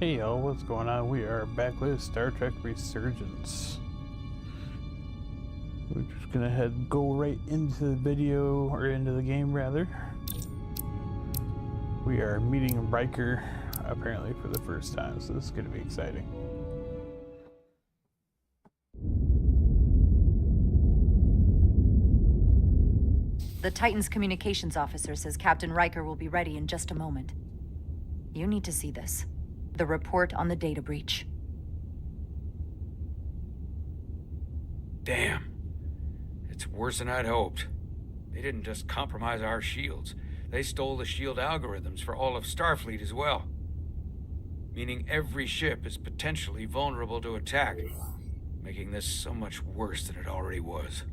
Hey y'all, what's going on? We are back with Star Trek Resurgence. We're just gonna go right into the video, or into the game rather. We are meeting Riker apparently for the first time, so this is gonna be exciting. The Titan's communications officer says Captain Riker will be ready in just a moment. You need to see this. The report on the data breach. Damn. It's worse than I'd hoped. They didn't just compromise our shields. They stole the shield algorithms for all of Starfleet as well. Meaning every ship is potentially vulnerable to attack, making this so much worse than it already was.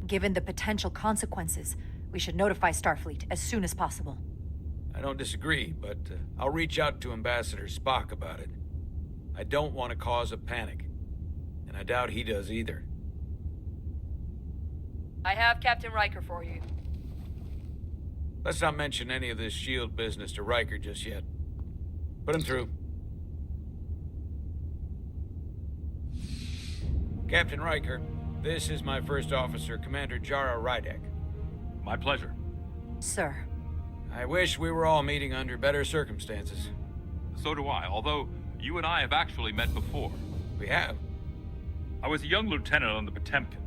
Given the potential consequences, we should notify Starfleet as soon as possible. I don't disagree, but I'll reach out to Ambassador Spock about it. I don't want to cause a panic, and I doubt he does either. I have Captain Riker for you. Let's not mention any of this shield business to Riker just yet. Put him through. Captain Riker, this is my first officer, Commander Jara Rydek. My pleasure. Sir. I wish we were all meeting under better circumstances. So do I, although you and I have actually met before. We have. I was a young lieutenant on the Potemkin.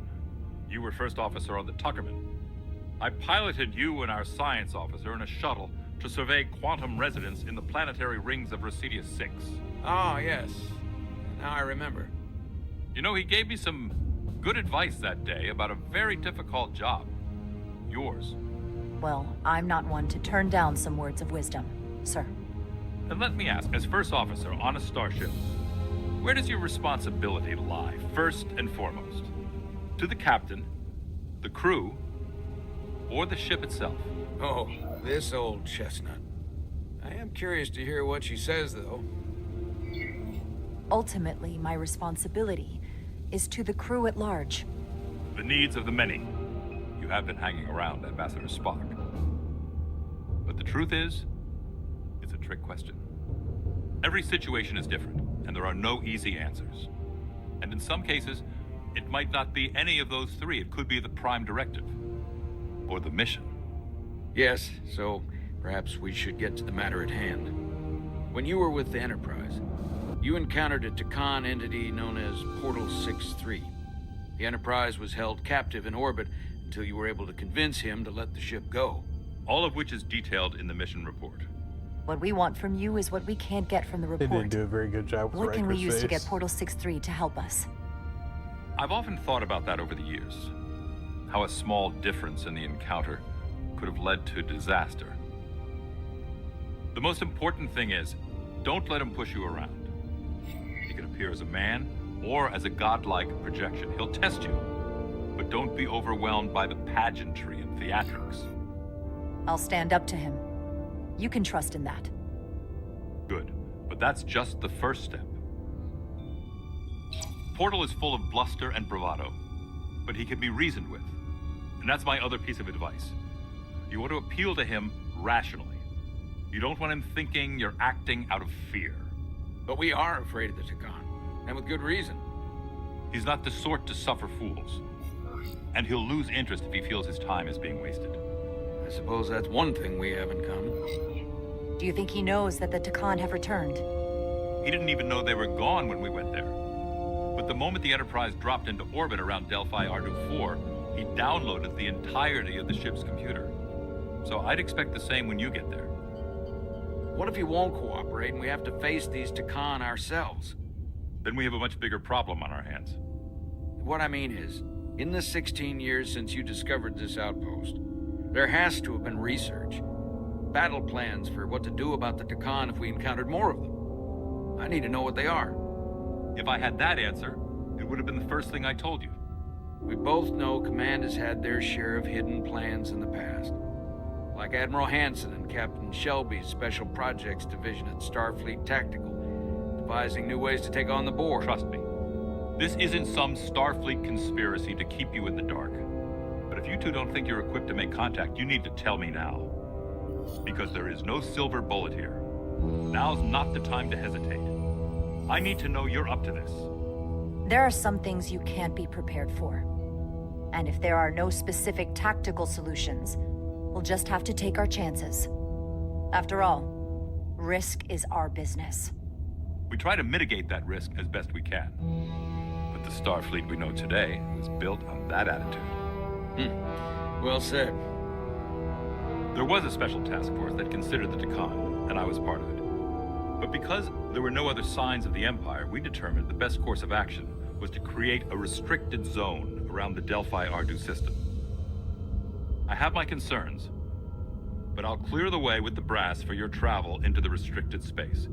You were first officer on the Tuckerman. I piloted you and our science officer in a shuttle to survey quantum resonance in the planetary rings of Residius 6. Ah, yes. Now I remember. You know, he gave me some good advice that day about a very difficult job. Yours. Well, I'm not one to turn down some words of wisdom, sir. And let me ask, as first officer on a starship, where does your responsibility lie, first and foremost? To the captain, the crew, or the ship itself? Oh, this old chestnut. I am curious to hear what she says, though. Ultimately, my responsibility is to the crew at large. The needs of the many. You have been hanging around Ambassador Spock. But the truth is, it's a trick question. Every situation is different, and there are no easy answers. And in some cases, it might not be any of those three. It could be the prime directive, or the mission. Yes, so perhaps we should get to the matter at hand. When you were with the Enterprise, you encountered a Takan entity known as Portal 6-3. The Enterprise was held captive in orbit until you were able to convince him to let the ship go. All of which is detailed in the mission report. What we want from you is what we can't get from the They report. didn't do a very good job with What can we Riker's use to face. get Portal 6-3 to help us? I've often thought about that over the years. How a small difference in the encounter could have led to disaster. The most important thing is, don't let him push you around. He can appear as a man or as a godlike projection. He'll test you, but don't be overwhelmed by the pageantry and theatrics. I'll stand up to him. You can trust in that. Good, but that's just the first step. Portal is full of bluster and bravado, but he can be reasoned with. And that's my other piece of advice. You want to appeal to him rationally. You don't want him thinking you're acting out of fear. But we are afraid of the Takan, and with good reason. He's not the sort to suffer fools. And he'll lose interest if he feels his time is being wasted. I suppose that's one thing we have in common. Do you think he knows that the Takan have returned? He didn't even know they were gone when we went there. But the moment the Enterprise dropped into orbit around Delphi Ardu-4, he downloaded the entirety of the ship's computer. So I'd expect the same when you get there. What if he won't cooperate and we have to face these Takan ourselves? Then we have a much bigger problem on our hands. What I mean is, in the 16 years since you discovered this outpost, there has to have been research. Battle plans for what to do about the Takan if we encountered more of them. I need to know what they are. If I had that answer, it would have been the first thing I told you. We both know Command has had their share of hidden plans in the past. Like Admiral Hansen and Captain Shelby's Special Projects Division at Starfleet Tactical, devising new ways to take on the Borg. Trust me, This isn't some Starfleet conspiracy to keep you in the dark. But if you two don't think you're equipped to make contact, you need to tell me now. Because there is no silver bullet here. Now's not the time to hesitate. I need to know you're up to this. There are some things you can't be prepared for. And if there are no specific tactical solutions, we'll just have to take our chances. After all, risk is our business. We try to mitigate that risk as best we can. But the Starfleet we know today was built on that attitude. Well said. There was a special task force that considered the Takan, and I was part of it. But because there were no other signs of the Empire, we determined the best course of action was to create a restricted zone around the Delphi-Ardu system. I have my concerns, but I'll clear the way with the brass for your travel into the restricted space.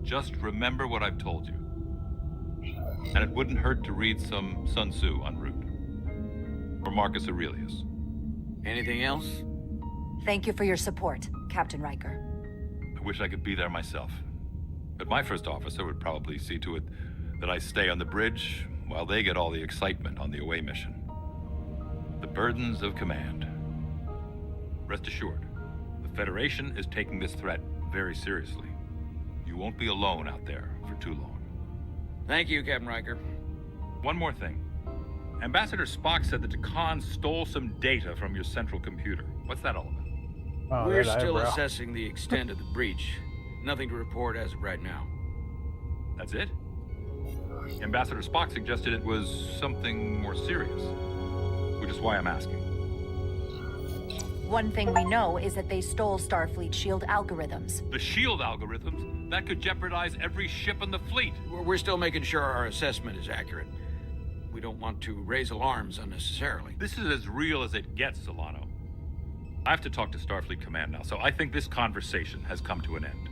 Just remember what I've told you. And it wouldn't hurt to read some Sun Tzu en route. Or Marcus Aurelius. Anything else? Thank you for your support, Captain Riker. I wish I could be there myself. But my first officer would probably see to it that I stay on the bridge while they get all the excitement on the away mission. The burdens of command. Rest assured, the Federation is taking this threat very seriously. You won't be alone out there for too long. Thank you, Captain Riker. One more thing. Ambassador Spock said that Takan stole some data from your central computer. What's that all about? Oh, We're that still eyebrow. assessing the extent of the breach. Nothing to report as of right now. That's it? Ambassador Spock suggested it was something more serious, which is why I'm asking. One thing we know is that they stole Starfleet shield algorithms. The shield algorithms? That could jeopardize every ship in the fleet. We're still making sure our assessment is accurate. We don't want to raise alarms unnecessarily. This is as real as it gets, Solano. I have to talk to Starfleet Command now, so I think this conversation has come to an end.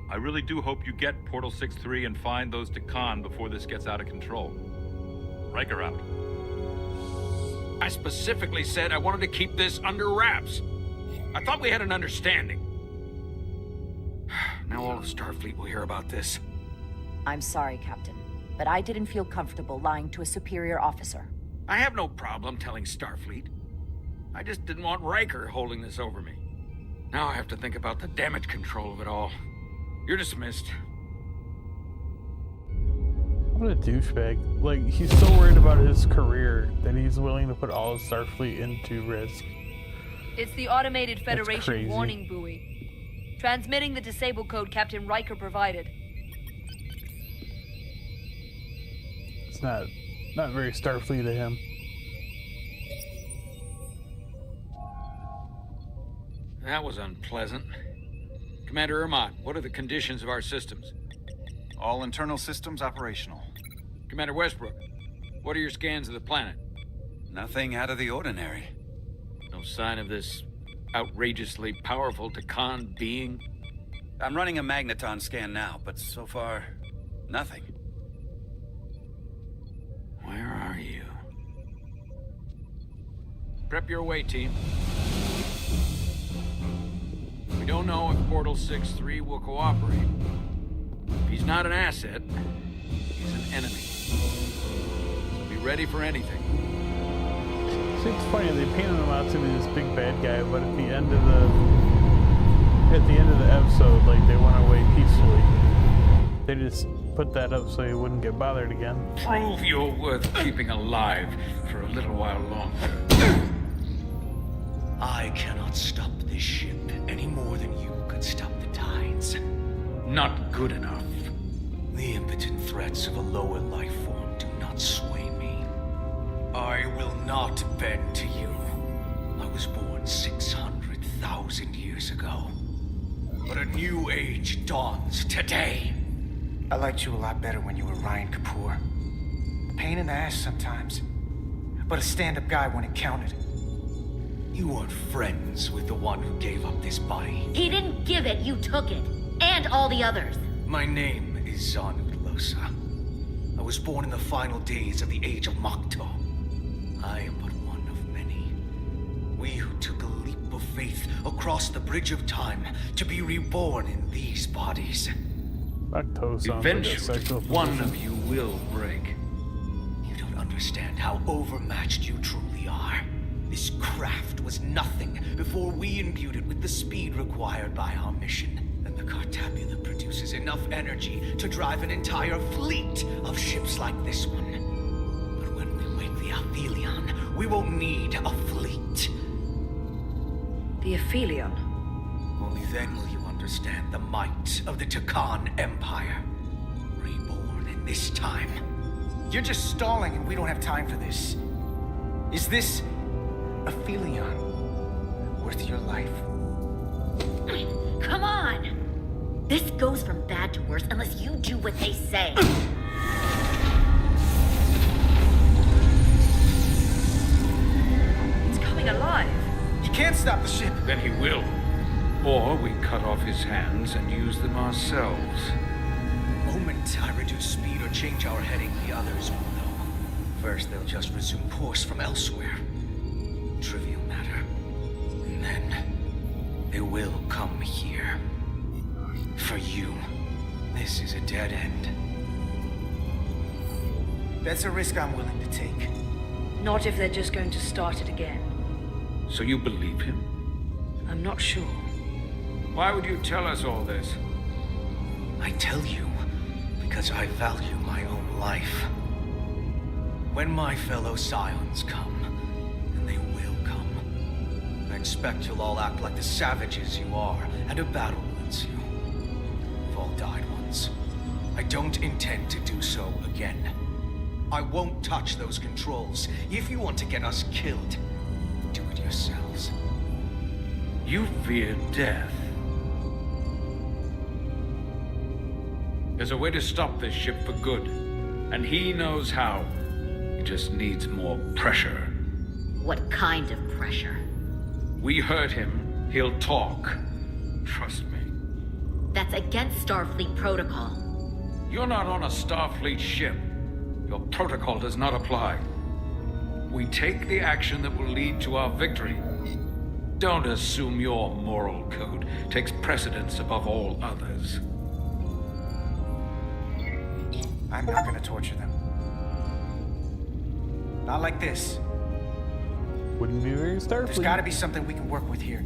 I really do hope you get Portal 6-3 and find those Takan before this gets out of control. Riker out. I specifically said I wanted to keep this under wraps. I thought we had an understanding. Now all of Starfleet will hear about this. I'm sorry, Captain, but I didn't feel comfortable lying to a superior officer. I have no problem telling Starfleet. I just didn't want Riker holding this over me. Now I have to think about the damage control of it all. You're dismissed. What a douchebag. Like, he's so worried about his career that he's willing to put all of Starfleet into risk. It's the automated That's Federation crazy. warning buoy. Transmitting the disable code Captain Riker provided. It's not very Starfleet of him. That was unpleasant. Commander Ermont, what are the conditions of our systems? All internal systems operational. Commander Westbrook, what are your scans of the planet? Nothing out of the ordinary. No sign of this outrageously powerful Takan being? I'm running a magneton scan now, but so far, nothing. Where are you? Prep your way, team. We don't know if Portal 6-3 will cooperate. If he's not an asset, he's an enemy. So be ready for anything. See, it's funny, they painted him out to be this big bad guy, but at the end of the episode, like, they went away peacefully. They just put that up so he wouldn't get bothered again. Prove you're worth keeping alive for a little while longer. I cannot stop this ship any more than you could stop the tides. Not good enough. The impotent threats of a lower life form do not sway me. I will not bend to you. I was born 600,000 years ago. But a new age dawns today. I liked you a lot better when you were Ryan Kapoor. A pain in the ass sometimes, but a stand-up guy when it counted. You weren't friends with the one who gave up this body. He didn't give it, you took it. And all the others. My name is Zanu Losa. I was born in the final days of the Age of Makto. I am but one of many. We who took a leap of faith across the bridge of time to be reborn in these bodies. Lactose sounds like a Eventually, sexual one position. of you will break. You don't understand how overmatched you truly are. This craft was nothing before we imbued it with the speed required by our mission. And the Cartabula produces enough energy to drive an entire fleet of ships like this one. But when we wake the Aphelion, we won't need a fleet. The Aphelion? Only then will you understand the might of the Takan Empire. Reborn in this time. You're just stalling and we don't have time for this. Is this Aphelion worth your life? Come on! This goes from bad to worse unless you do what they say. It's coming alive. You can't stop the ship. Then he will. Or we cut off his hands and use them ourselves. The moment I reduce speed or change our heading, the others will know. First, they'll just resume course from elsewhere. Trivial matter. And then, they will come here. For you, this is a dead end. That's a risk I'm willing to take. Not if they're just going to start it again. So you believe him? I'm not sure. Why would you tell us all this? I tell you, because I value my own life. When my fellow Scions come, and they will come, I expect you'll all act like the savages you are, and a battle will ensue. We've all died once. I don't intend to do so again. I won't touch those controls. If you want to get us killed, do it yourselves. You fear death. There's a way to stop this ship for good, and he knows how. He just needs more pressure. What kind of pressure? We hurt him, he'll talk. Trust me. That's against Starfleet protocol. You're not on a Starfleet ship. Your protocol does not apply. We take the action that will lead to our victory. Don't assume your moral code takes precedence above all others. I'm not gonna torture them. Not like this. Wouldn't be very Starfleet. There's gotta be something we can work with here.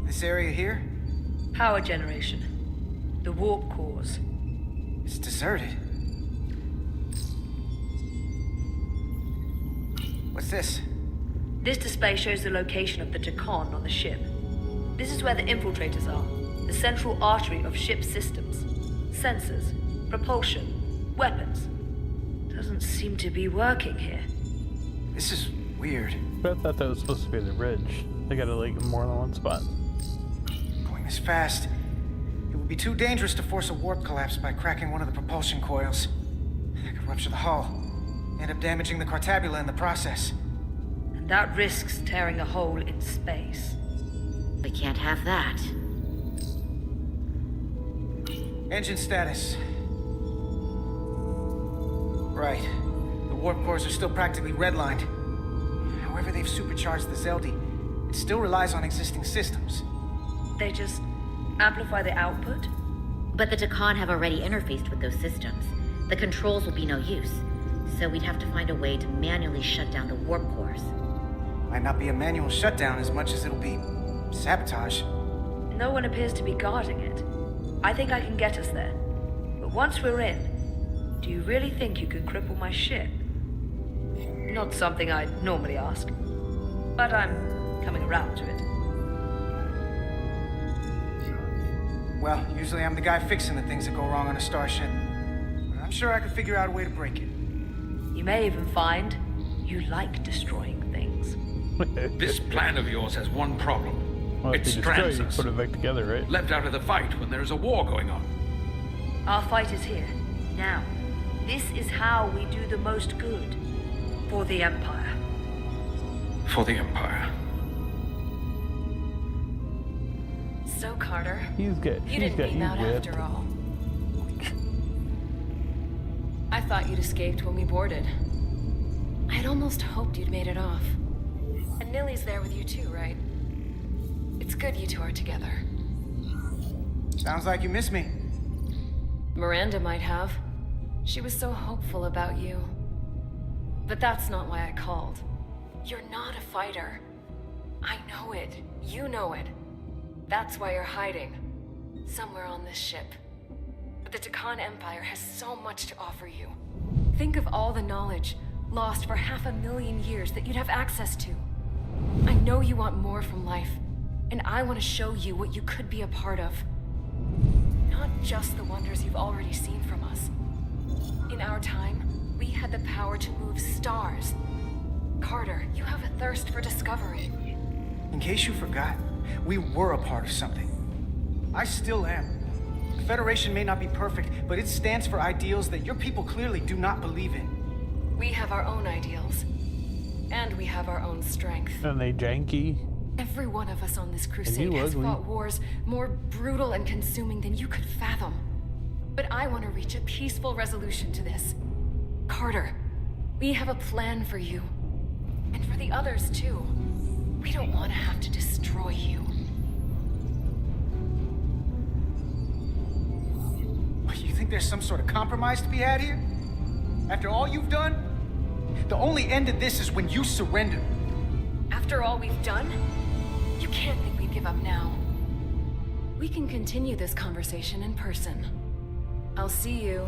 This area here? Power generation. The warp cores. It's deserted. What's this? This display shows the location of the Takan on the ship. This is where the infiltrators are. The central artery of ship systems. Sensors, propulsion, weapons. Doesn't seem to be working here. This is weird. But I thought that was supposed to be the ridge. They got it like in more than one spot. Going this fast, it would be too dangerous to force a warp collapse by cracking one of the propulsion coils. That could rupture the hull, end up damaging the Cartabula in the process. And that risks tearing a hole in space. We can't have that. Engine status. Right. The warp cores are still practically redlined. However they've supercharged the Zeldi, it still relies on existing systems. They just amplify the output? But the Takan have already interfaced with those systems. The controls will be no use. So we'd have to find a way to manually shut down the warp cores. Might not be a manual shutdown as much as it'll be sabotage. No one appears to be guarding it. I think I can get us there. But once we're in, do you really think you can cripple my ship? Not something I'd normally ask. But I'm coming around to it. Well, usually I'm the guy fixing the things that go wrong on a starship. But I'm sure I could figure out a way to break it. You may even find you like destroying things. This plan of yours has one problem. Well, It if you destroy strands it, you us. put it back together, right? Left out of the fight when there is a war going on. Our fight is here, now. This is how we do the most good. For the Empire. For the Empire. So, Carter, He's got you didn't you beam out whipped. after all. I thought you'd escaped when we boarded. I had almost hoped you'd made it off. And Nilly's there with you too, right? It's good you two are together. Sounds like you miss me. Miranda might have. She was so hopeful about you. But that's not why I called. You're not a fighter. I know it. You know it. That's why you're hiding. Somewhere on this ship. But the Takan Empire has so much to offer you. Think of all the knowledge lost for 500,000 years that you'd have access to. I know you want more from life, and I want to show you what you could be a part of. Not just the wonders you've already seen from us. In our time, we had the power to move stars. Carter, you have a thirst for discovery. In case you forgot, we were a part of something. I still am. The Federation may not be perfect, but it stands for ideals that your people clearly do not believe in. We have our own ideals. And we have our own strength. And they janky. Every one of us on this crusade has fought wars more brutal and consuming than you could fathom. But I want to reach a peaceful resolution to this. Carter, we have a plan for you. And for the others, too. We don't want to have to destroy you. You think there's some sort of compromise to be had here? After all you've done? The only end of this is when you surrender. After all we've done? You can't think we'd give up now. We can continue this conversation in person. I'll see you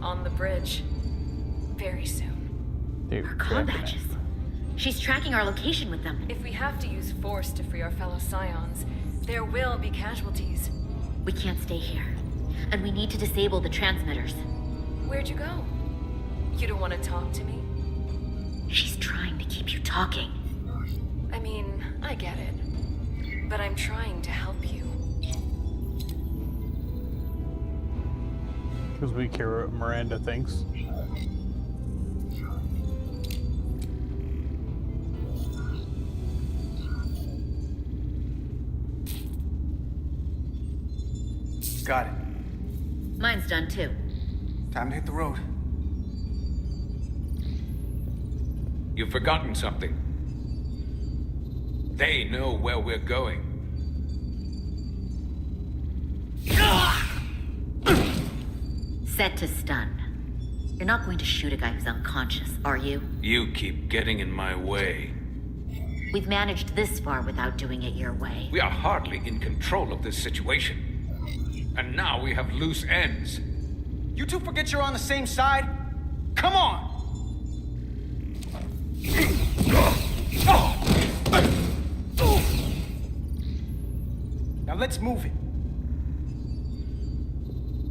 on the bridge very soon. Her comm patches. She's tracking our location with them. If we have to use force to free our fellow Scions, there will be casualties. We can't stay here. And we need to disable the transmitters. Where'd you go? You don't want to talk to me? She's trying to keep you talking. I mean, I get it. But I'm trying to help you. Because we care what Miranda thinks. Got it. Mine's done too. Time to hit the road. You've forgotten something. They know where we're going. Set to stun. You're not going to shoot a guy who's unconscious, are you? You keep getting in my way. We've managed this far without doing it your way. We are hardly in control of this situation. And now we have loose ends. You two forget you're on the same side? Come on! Now let's move it.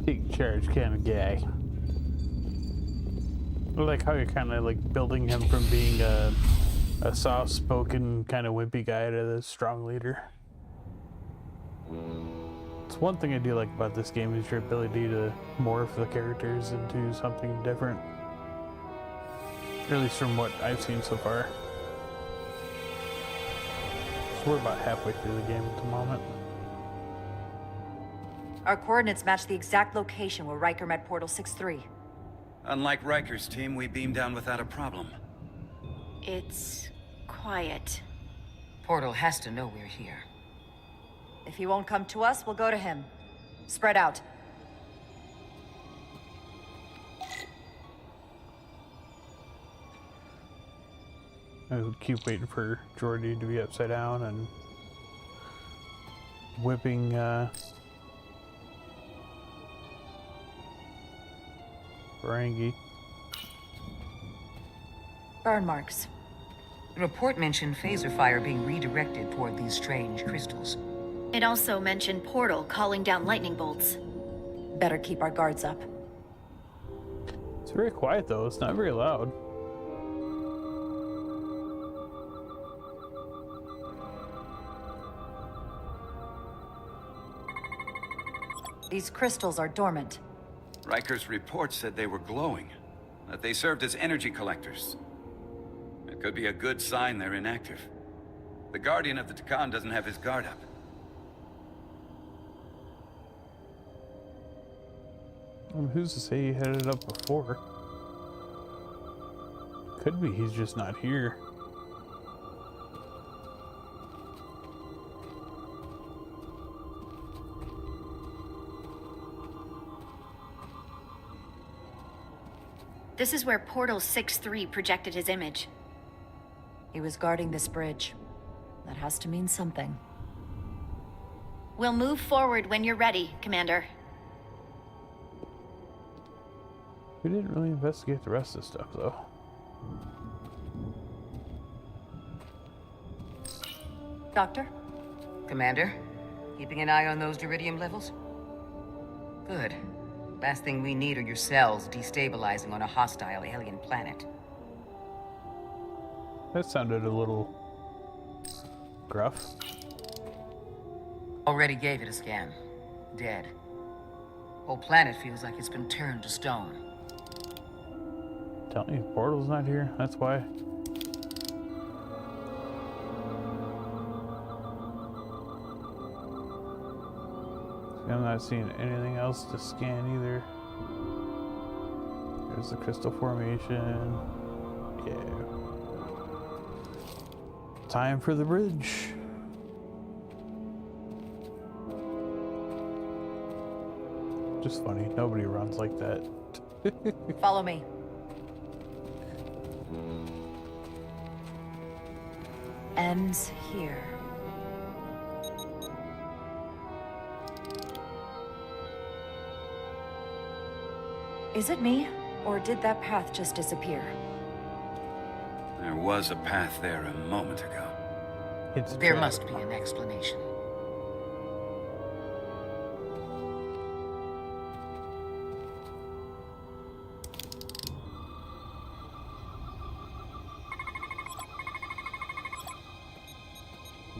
Take charge kind of guy. I like how you're kind of like building him from being a soft-spoken kind of wimpy guy to the strong leader. It's one thing I do like about this game is your ability to morph the characters into something different. At least from what I've seen so far. So we're about halfway through the game at the moment. Our coordinates match the exact location where Riker met Portal 6-3. Unlike Riker's team, we beamed down without a problem. It's quiet. Portal has to know we're here. If he won't come to us, we'll go to him. Spread out. I would keep waiting for Jordy to be upside down and whipping Ferengi. Burn marks. The report mentioned phaser fire being redirected toward these strange crystals. It also mentioned Portal calling down lightning bolts. Better keep our guards up. It's very quiet though, it's not very loud. These crystals are dormant. Riker's report said they were glowing, that they served as energy collectors. It could be a good sign they're inactive. The Guardian of the Takan doesn't have his guard up. Who's to say he had it up before? Could be he's just not here. This is where Portal 6-3 projected his image. He was guarding this bridge. That has to mean something. We'll move forward when you're ready, Commander. We didn't really investigate the rest of the stuff, though. Doctor? Commander, keeping an eye on those iridium levels? Good. Last thing we need are your cells destabilizing on a hostile alien planet. That sounded a little gruff. Already gave it a scan. Dead. Whole planet feels like it's been turned to stone. Tell me, Portal's not here. That's why. I'm not seeing anything else to scan either. There's the crystal formation. Yeah. Time for the bridge. Just funny. Nobody runs like that. Follow me. Ends here. Is it me, or did that path just disappear? There was a path there a moment ago. It's There Trek. must be an explanation.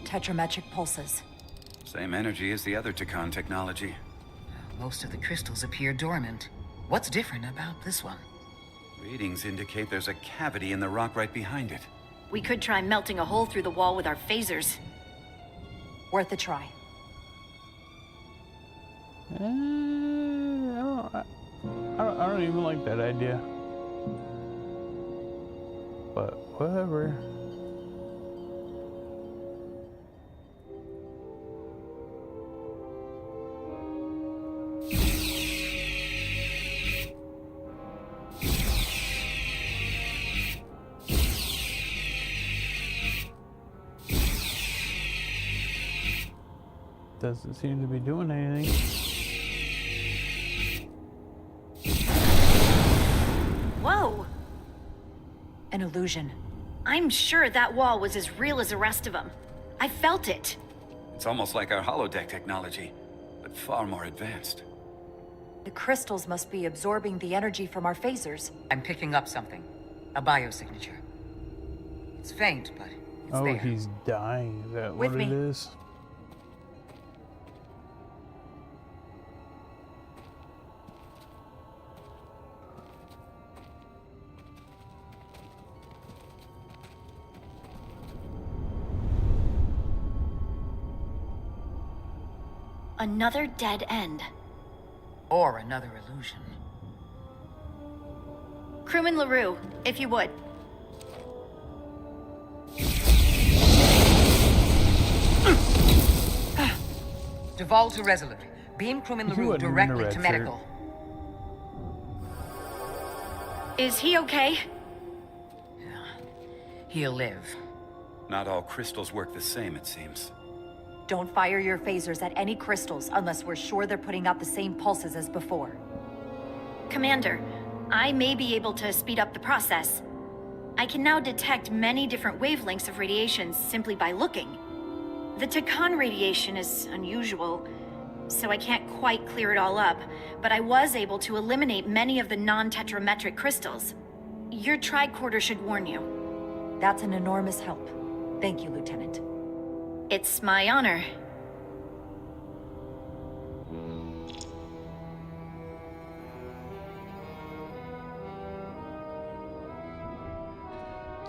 Tetrametric pulses. Same energy as the other Takan technology. Most of the crystals appear dormant. What's different about this one? Readings indicate there's a cavity in the rock right behind it. We could try melting a hole through the wall with our phasers. Worth a try. I don't even like that idea. But whatever. Doesn't seem to be doing anything. Whoa! An illusion. I'm sure that wall was as real as the rest of them. I felt it. It's almost like our holodeck technology, but far more advanced. The crystals must be absorbing the energy from our phasers. I'm picking up something. A biosignature. It's faint, but it's Oh, there. he's dying. Is that With what it me. is? Another dead end. Or another illusion. Crewman LaRue, if you would. Duval to Resolute. Beam crewman You LaRue wouldn't directly in a to red shirt. medical. Is he okay? He'll live. Not all crystals work the same, it seems. Don't fire your phasers at any crystals unless we're sure they're putting out the same pulses as before. Commander, I may be able to speed up the process. I can now detect many different wavelengths of radiation simply by looking. The Takan radiation is unusual, so I can't quite clear it all up, but I was able to eliminate many of the non-tetrametric crystals. Your tricorder should warn you. That's an enormous help. Thank you, Lieutenant. It's my honor.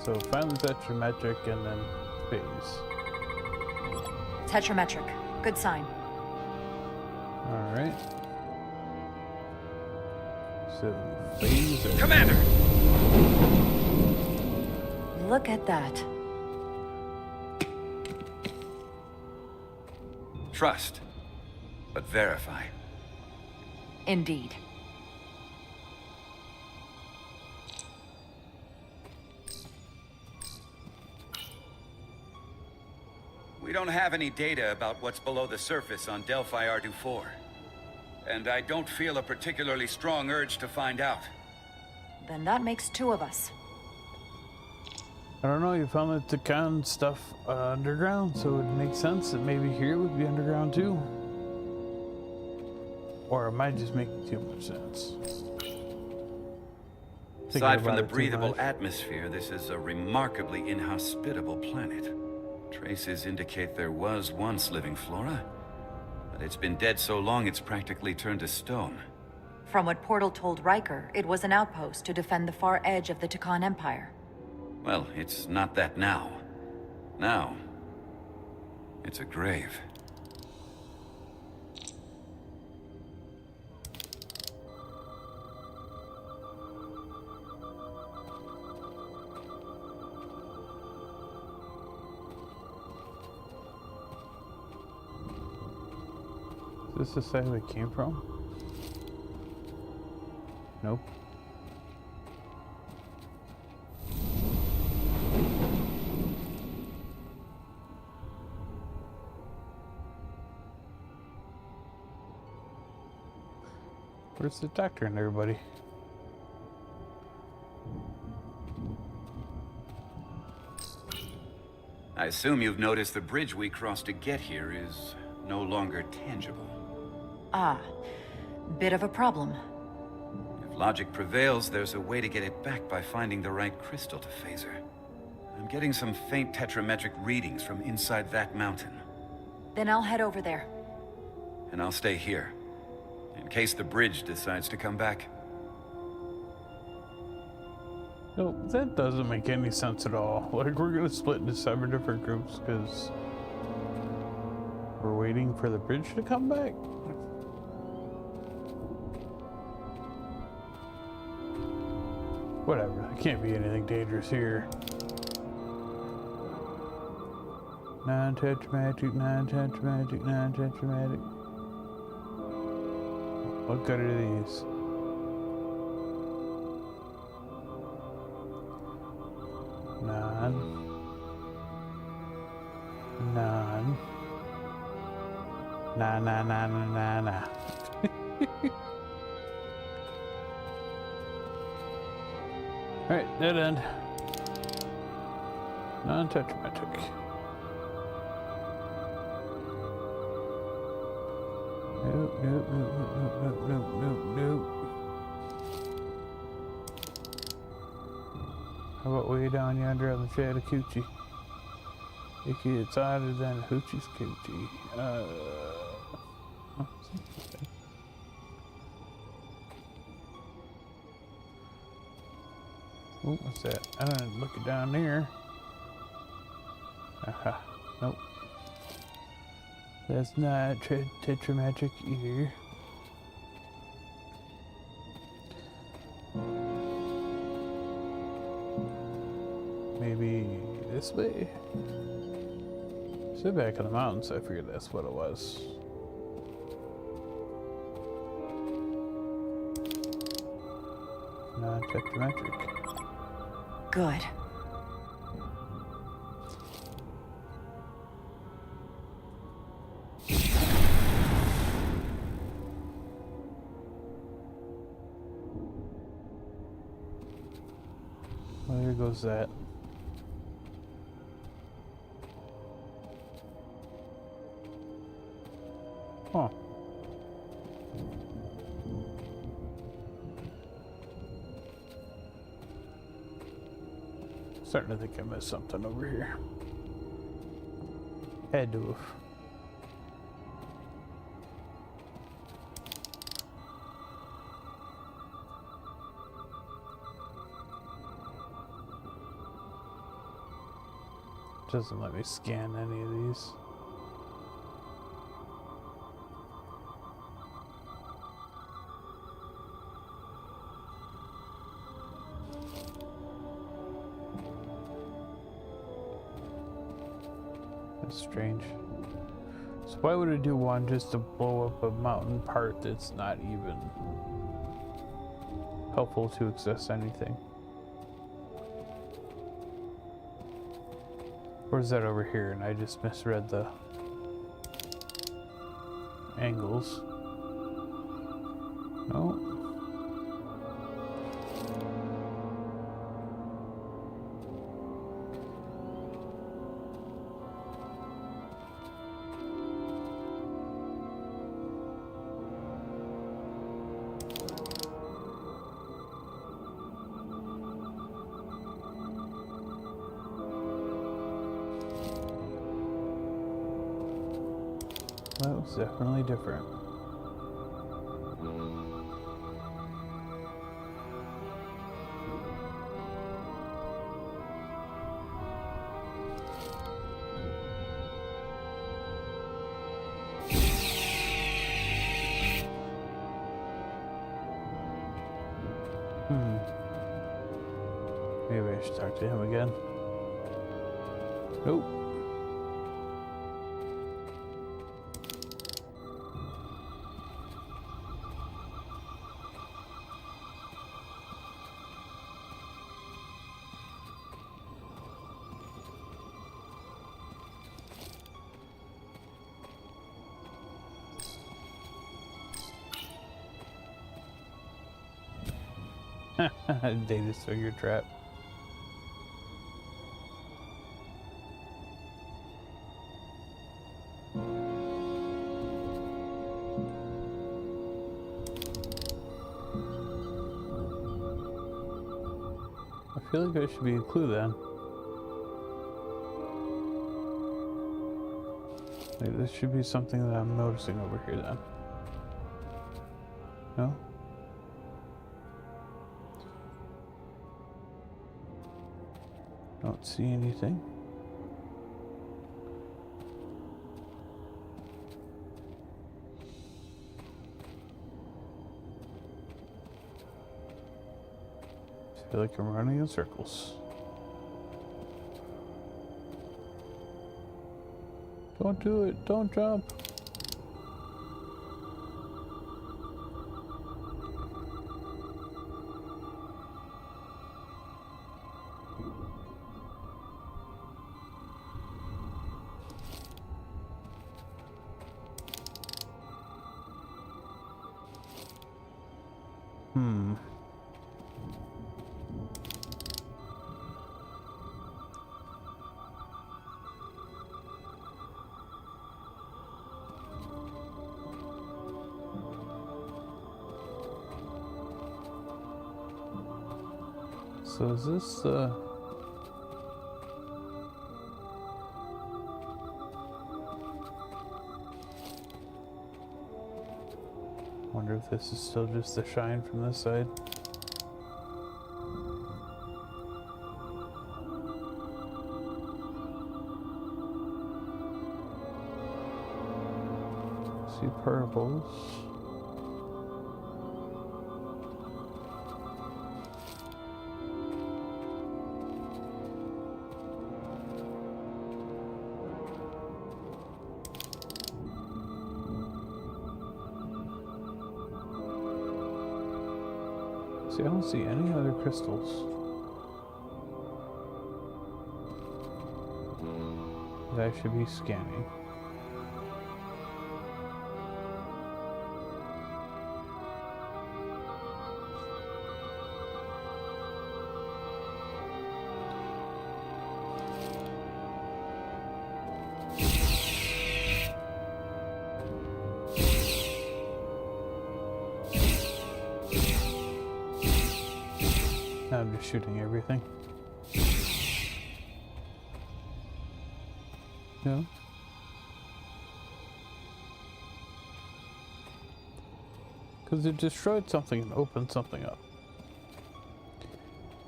So find the tetrametric and then phase. Tetrametric. Good sign. Alright. So phaser. Commander! Look at that. Trust, but verify. Indeed. We don't have any data about what's below the surface on Delphi Ardu-4. And I don't feel a particularly strong urge to find out. Then that makes two of us. I don't know, you found the Takan stuff underground, so it makes sense that maybe here would be underground too. Or it might just make too much sense. Aside from the breathable atmosphere, this is a remarkably inhospitable planet. Traces indicate there was once living flora, but it's been dead so long it's practically turned to stone. From what Portal told Riker, it was an outpost to defend the far edge of the Takan Empire. Well, it's not that now. Now, it's a grave. Is this the side we came from? Nope. Where's the doctor and everybody? I assume you've noticed the bridge we crossed to get here is no longer tangible. Ah, bit of a problem. If logic prevails, there's a way to get it back by finding the right crystal to phaser. I'm getting some faint tetrametric readings from inside that mountain. Then I'll head over there. And I'll stay here, in case the bridge decides to come back. No, that doesn't make any sense at all. Like, we're gonna split into 7 different groups because we're waiting for the bridge to come back? Whatever, there can't be anything dangerous here. Non-tetramatic, non-tetramatic, non-tetramatic. What good are these? Non. Nah. Alright, dead end. Non-tetrametric. Nope. How about way down yonder on the Chattahoochee? It's hotter than a hoochie's coochie. Oh, what's that? I didn't look it down there. Aha, nope. That's not tetramagic either. Maybe this way? Sit back in the mountains, I figured that's what it was. Non-tetrametric. Good. Well, there goes that. Huh. Starting to think I missed something over here. Had to have. Doesn't let me scan any of these. That's strange. So why would it do one just to blow up a mountain part that's not even helpful to access anything? Or is that over here and I just misread the angles? No. That was definitely different. Maybe I should talk to him again. Nope. Data figure trap. I feel like there should be a clue then. Maybe this should be something that I'm noticing over here then. No? Don't see anything. I feel like I'm running in circles. Don't do it. Don't jump. So is this wonder if this is still just the shine from this side. See purples. See, I don't see any other crystals that I should be scanning. Now I'm just shooting everything. No? Because it destroyed something and opened something up.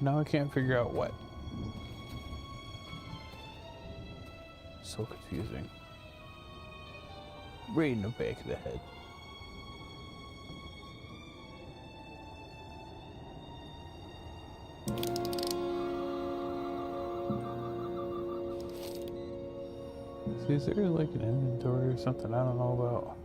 Now I can't figure out what. So confusing. Right in the back of the head. See, is there like an inventory or something I don't know about?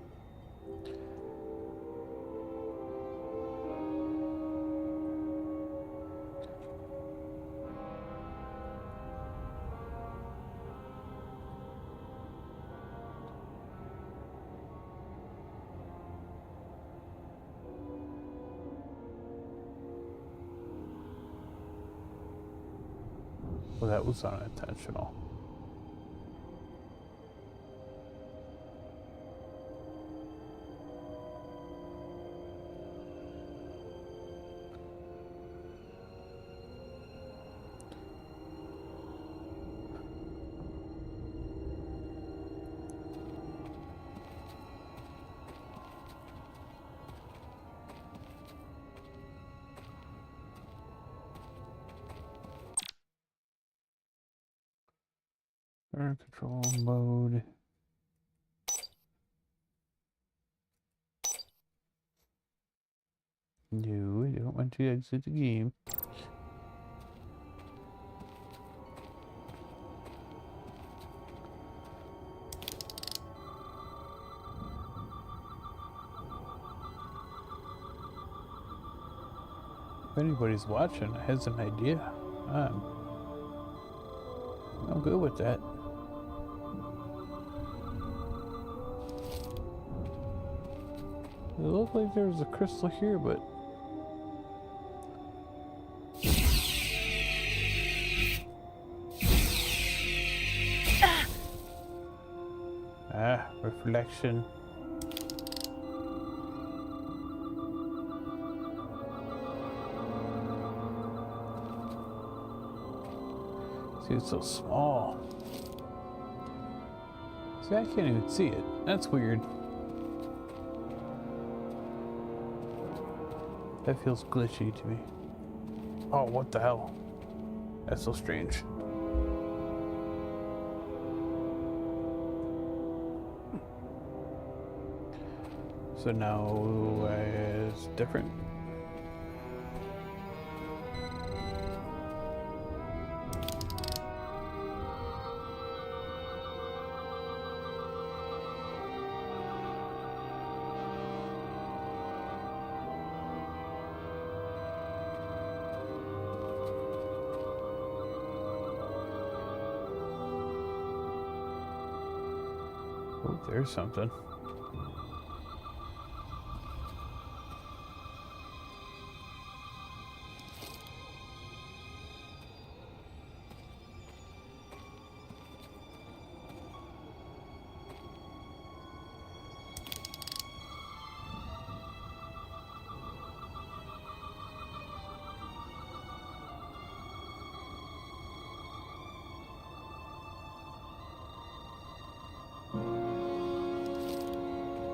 Well, that was unintentional. Burn control mode. No, I don't want to exit the game. If anybody's watching, has an idea, I'm good with that. It looked like there was a crystal here, but reflection. See, it's so small. See, I can't even see it. That's weird. That feels glitchy to me. Oh, what the hell? That's so strange. So now it's different. Oh, there's something.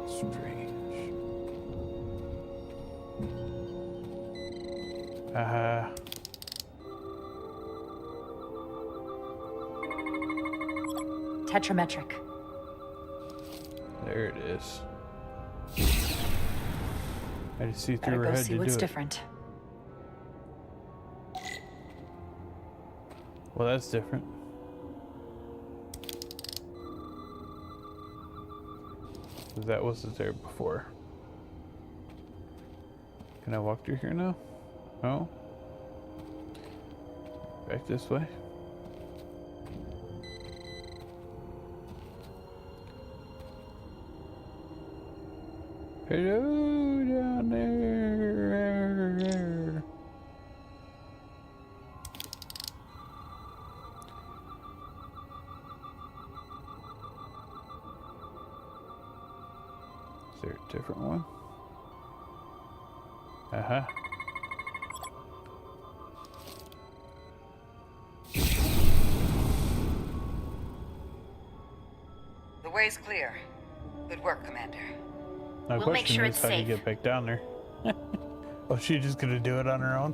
Strange. Tetrametric. There it is. I just see Better through her go head see to what's do it. different. Well, that's different. That wasn't there before. Can I walk through here now? No? Back this way? Hello down there. Is there a different one? The way's clear. Good work, Commander. My We'll make question sure is, it's how do you safe. get back down there? Oh, she just gonna do it on her own?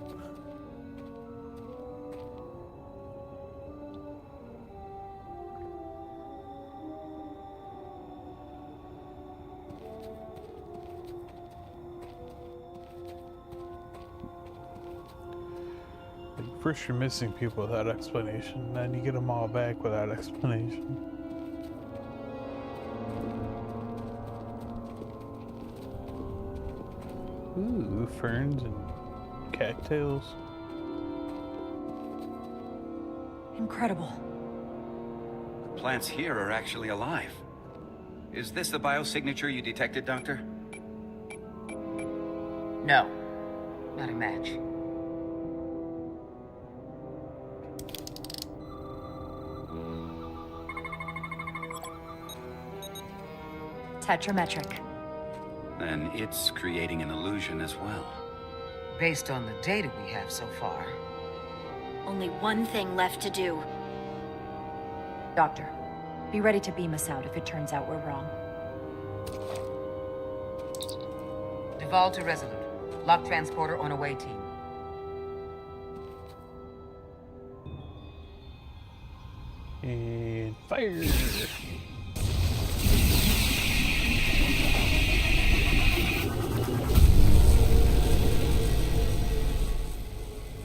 First you're missing people without explanation, then you get them all back without explanation. Ooh, ferns and cattails. Incredible. The plants here are actually alive. Is this the biosignature you detected, Doctor? No, not a match. Tetrametric. Then it's creating an illusion as well. Based on the data we have so far. Only one thing left to do. Doctor, be ready to beam us out if it turns out we're wrong. Duval to Resolute. Lock transporter on away team. And fire!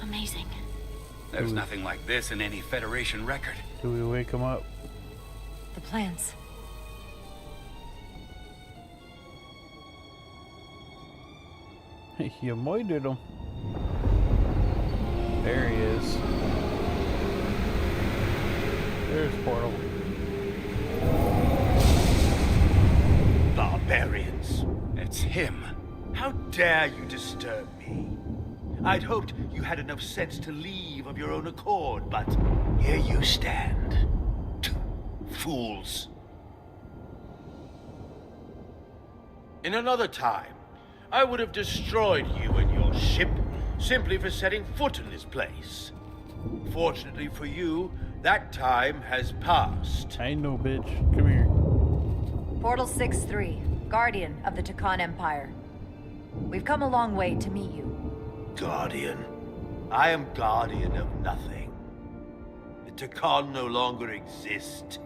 Amazing. There's nothing like this in any Federation record. Do we wake him up? The plants. You moided him. There he is. There's Portal. Barbarians. It's him. How dare you disturb me? I'd hoped you had enough sense to leave of your own accord, but here you stand. Fools. In another time, I would have destroyed you and your ship simply for setting foot in this place. Fortunately for you, that time has passed. I ain't no bitch. Come here. Portal 6-3, Guardian of the Takan Empire. We've come a long way to meet you. Guardian. I am guardian of nothing. The Takan no longer exist.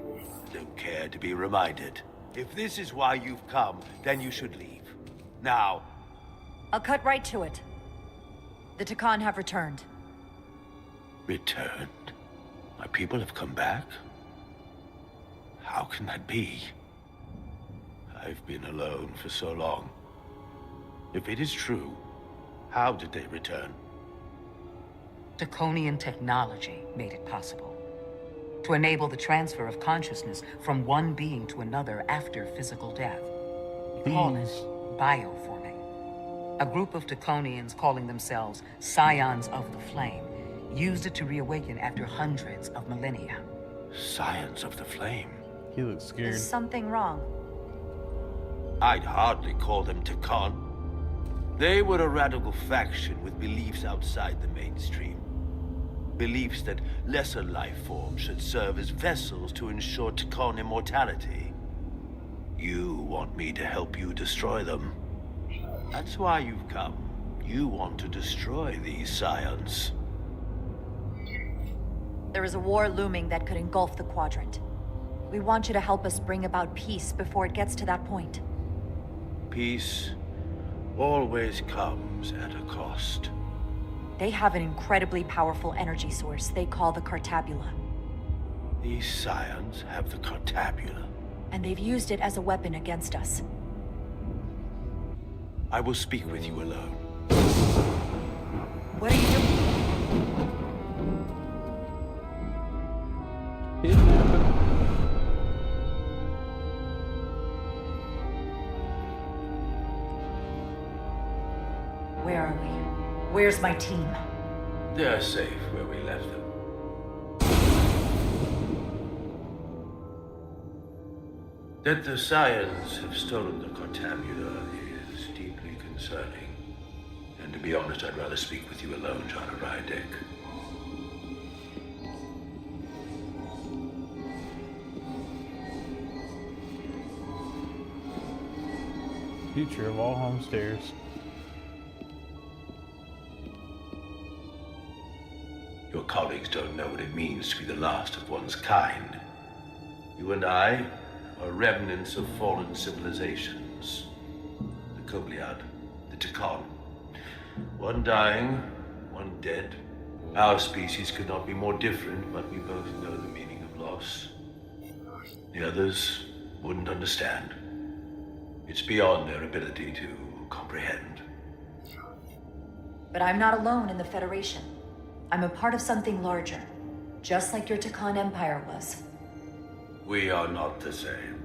Don't care to be reminded. If this is why you've come, then you should leave. Now. I'll cut right to it. The Takan have returned. Returned? My people have come back? How can that be? I've been alone for so long. If it is true, how did they return? Draconian technology made it possible. To enable the transfer of consciousness from one being to another after physical death. We call it bioforming. A group of Draconians calling themselves Scions of the Flame used it to reawaken after hundreds of millennia. Scions of the Flame? He looks scared. Is something wrong? I'd hardly call them Takan. They were a radical faction with beliefs outside the mainstream. Beliefs that lesser life forms should serve as vessels to ensure Takan immortality. You want me to help you destroy them. That's why you've come. You want to destroy these scions. There is a war looming that could engulf the Quadrant. We want you to help us bring about peace before it gets to that point. Peace always comes at a cost. They have an incredibly powerful energy source they call the Cartabula. These scions have the Cartabula. And they've used it as a weapon against us. I will speak with you alone. What are you doing? Where are we? Where's my team? They're safe where we left them. That the scions have stolen the Cartabula is deeply concerning. And to be honest, I'd rather speak with you alone, John Rydek. Future of all homestairs. Your colleagues don't know what it means to be the last of one's kind. You and I are remnants of fallen civilizations. The Kobliad, the Takan. One dying, one dead. Our species could not be more different, but we both know the meaning of loss. The others, wouldn't understand. It's beyond their ability to comprehend. But I'm not alone in the Federation. I'm a part of something larger, just like your Takan Empire was. We are not the same.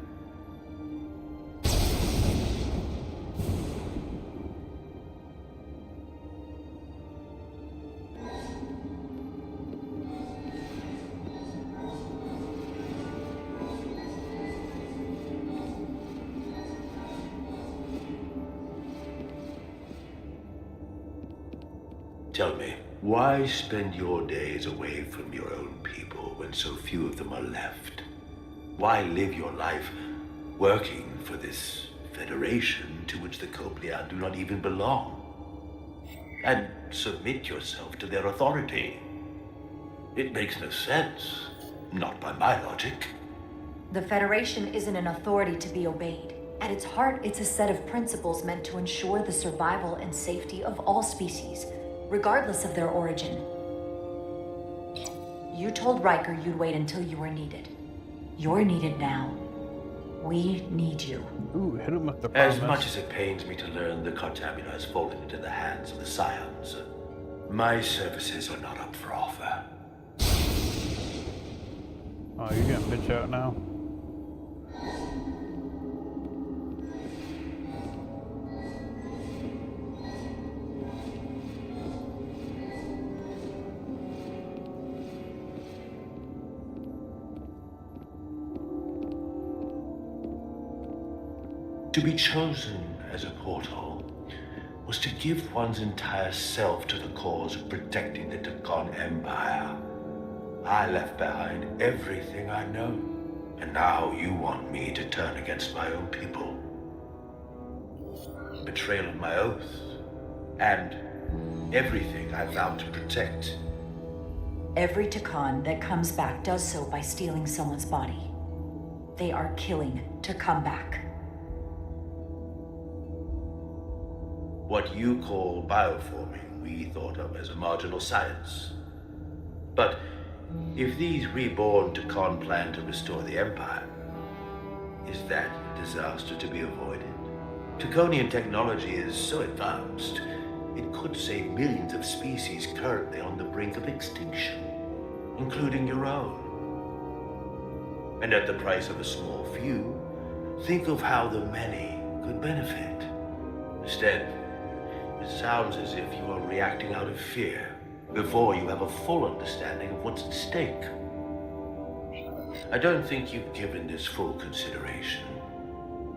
Tell me, why spend your days away from your own people when so few of them are left? Why live your life working for this federation to which the Coplian do not even belong? And submit yourself to their authority? It makes no sense. Not by my logic. The Federation isn't an authority to be obeyed. At its heart, it's a set of principles meant to ensure the survival and safety of all species, regardless of their origin. You told Riker you'd wait until you were needed. You're needed now. We need you. Ooh, hit him with the promise. As much as it pains me to learn the Cartabula has fallen into the hands of the Scions, my services are not up for offer. Oh, you're gonna bitch out now? To be chosen as a portal was to give one's entire self to the cause of protecting the Takan Empire. I left behind everything I know, and now you want me to turn against my own people. Betrayal of my oath, and everything I vowed to protect. Every Takan that comes back does so by stealing someone's body. They are killing to come back. What you call bioforming, we thought of as a marginal science. But if these reborn Takan plan to restore the Empire, is that a disaster to be avoided? Taconian technology is so advanced, it could save millions of species currently on the brink of extinction, including your own. And at the price of a small few, think of how the many could benefit. Instead, it sounds as if you are reacting out of fear before you have a full understanding of what's at stake. I don't think you've given this full consideration.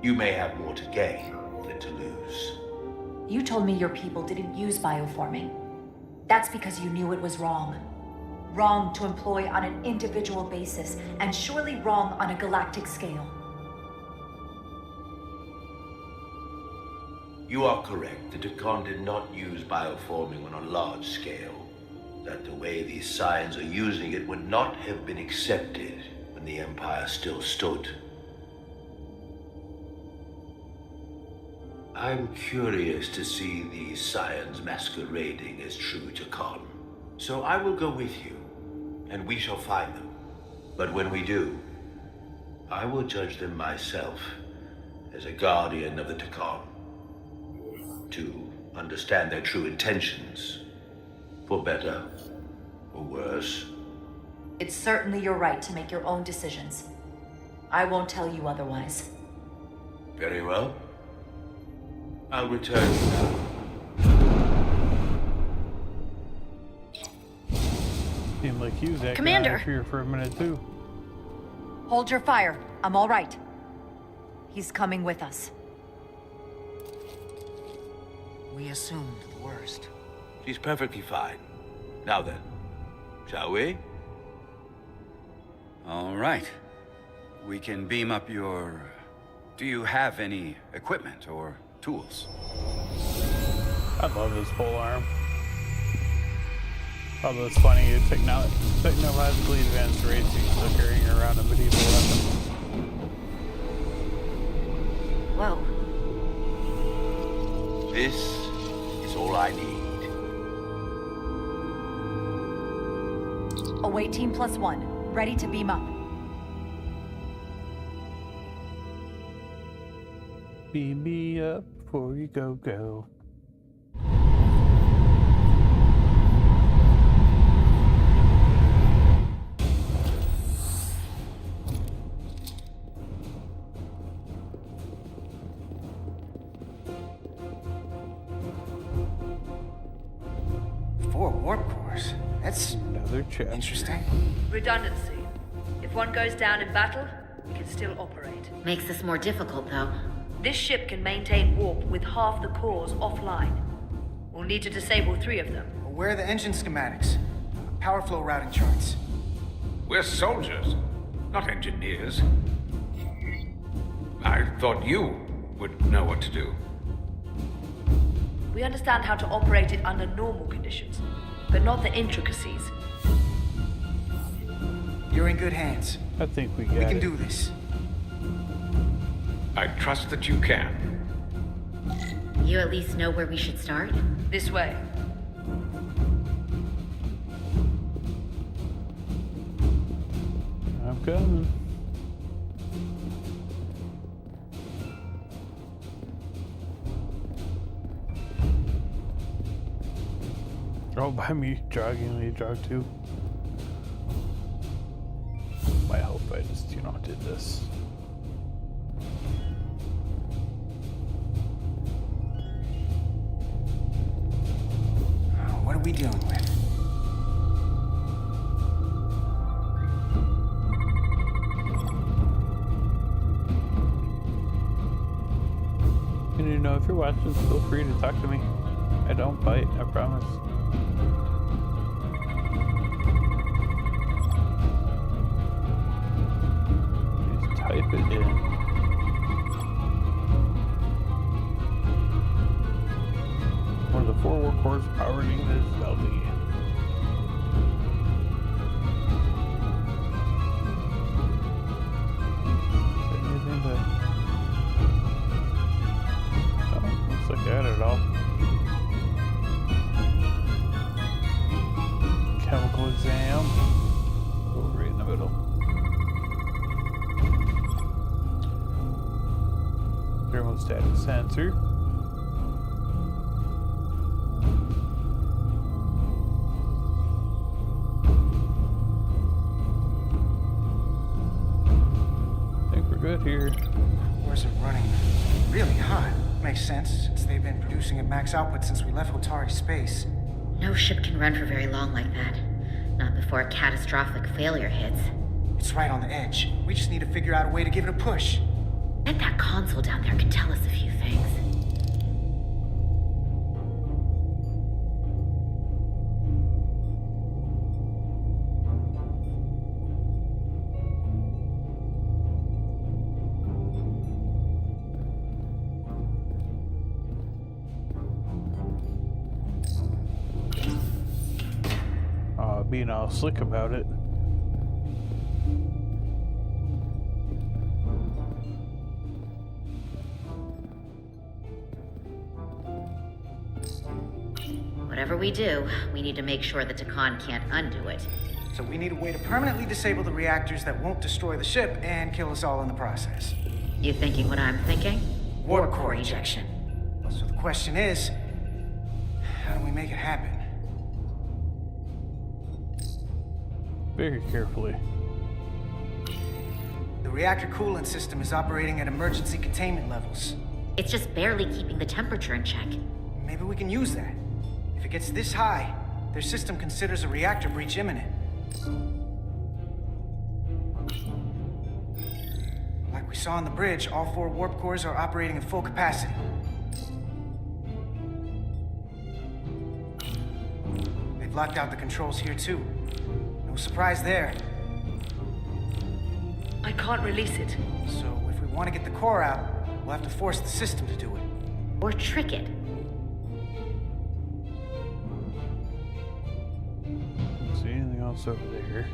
You may have more to gain than to lose. You told me your people didn't use bioforming. That's because you knew it was wrong. Wrong to employ on an individual basis, and surely wrong on a galactic scale. You are correct. The Takan did not use bioforming on a large scale. That the way these Scions are using it would not have been accepted when the Empire still stood. I'm curious to see these Scions masquerading as true Takan. So I will go with you, and we shall find them. But when we do, I will judge them myself as a guardian of the Takan. To understand their true intentions, for better or worse. It's certainly your right to make your own decisions. I won't tell you otherwise. Very well. I'll return now. Seemed like he was acting Commander! out of fear for a minute too. Hold your fire. I'm all right. He's coming with us. We assumed the worst. She's perfectly fine. Now then, shall we? All right. We can beam up your... Do you have any equipment or tools? I love his pole arm. Although it's funny, technologically advanced race is still carrying around a medieval weapon. Whoa. This is all I need. Away team +1. Ready to beam up. Beat me up before you go. Warp cores. That's another chapter. Interesting. Redundancy. If one goes down in battle, it can still operate. Makes this more difficult, though. This ship can maintain warp with half the cores offline. We'll need to disable 3 of them. Well, where are the engine schematics? Power flow routing charts. We're soldiers, not engineers. I thought you would know what to do. We understand how to operate it under normal conditions, but not the intricacies. You're in good hands. I think we can do this. I trust that you can. You at least know where we should start? This way. I'm coming. Oh, by me jogging, they jog too. I hope I just, did this. What are we dealing with? And if you're watching, feel free to talk to me. I don't bite, I promise. Just type it in. One of the 4 warp cores powering this belly. Anything to... Oh, looks like I had it all. Chemical exam. Oh, right in the middle. Thermostatic sensor. Good here. Cores are running really hot. Makes sense, since they've been producing at max output since we left Hotari space. No ship can run for very long like that. Not before a catastrophic failure hits. It's right on the edge. We just need to figure out a way to give it a push. Bet that console down there could tell us a few things. Being all slick about it. Whatever we do, we need to make sure the Takan can't undo it. So we need a way to permanently disable the reactors that won't destroy the ship and kill us all in the process. You thinking what I'm thinking? Warp core ejection. So the question is, how do we make it happen? Very carefully. The reactor coolant system is operating at emergency containment levels. It's just barely keeping the temperature in check. Maybe we can use that. If it gets this high, their system considers a reactor breach imminent. Like we saw on the bridge, all 4 warp cores are operating at full capacity. They've locked out the controls here too. No surprise there. I can't release it. So if we want to get the core out, we'll have to force the system to do it. Or trick it. See anything else over there?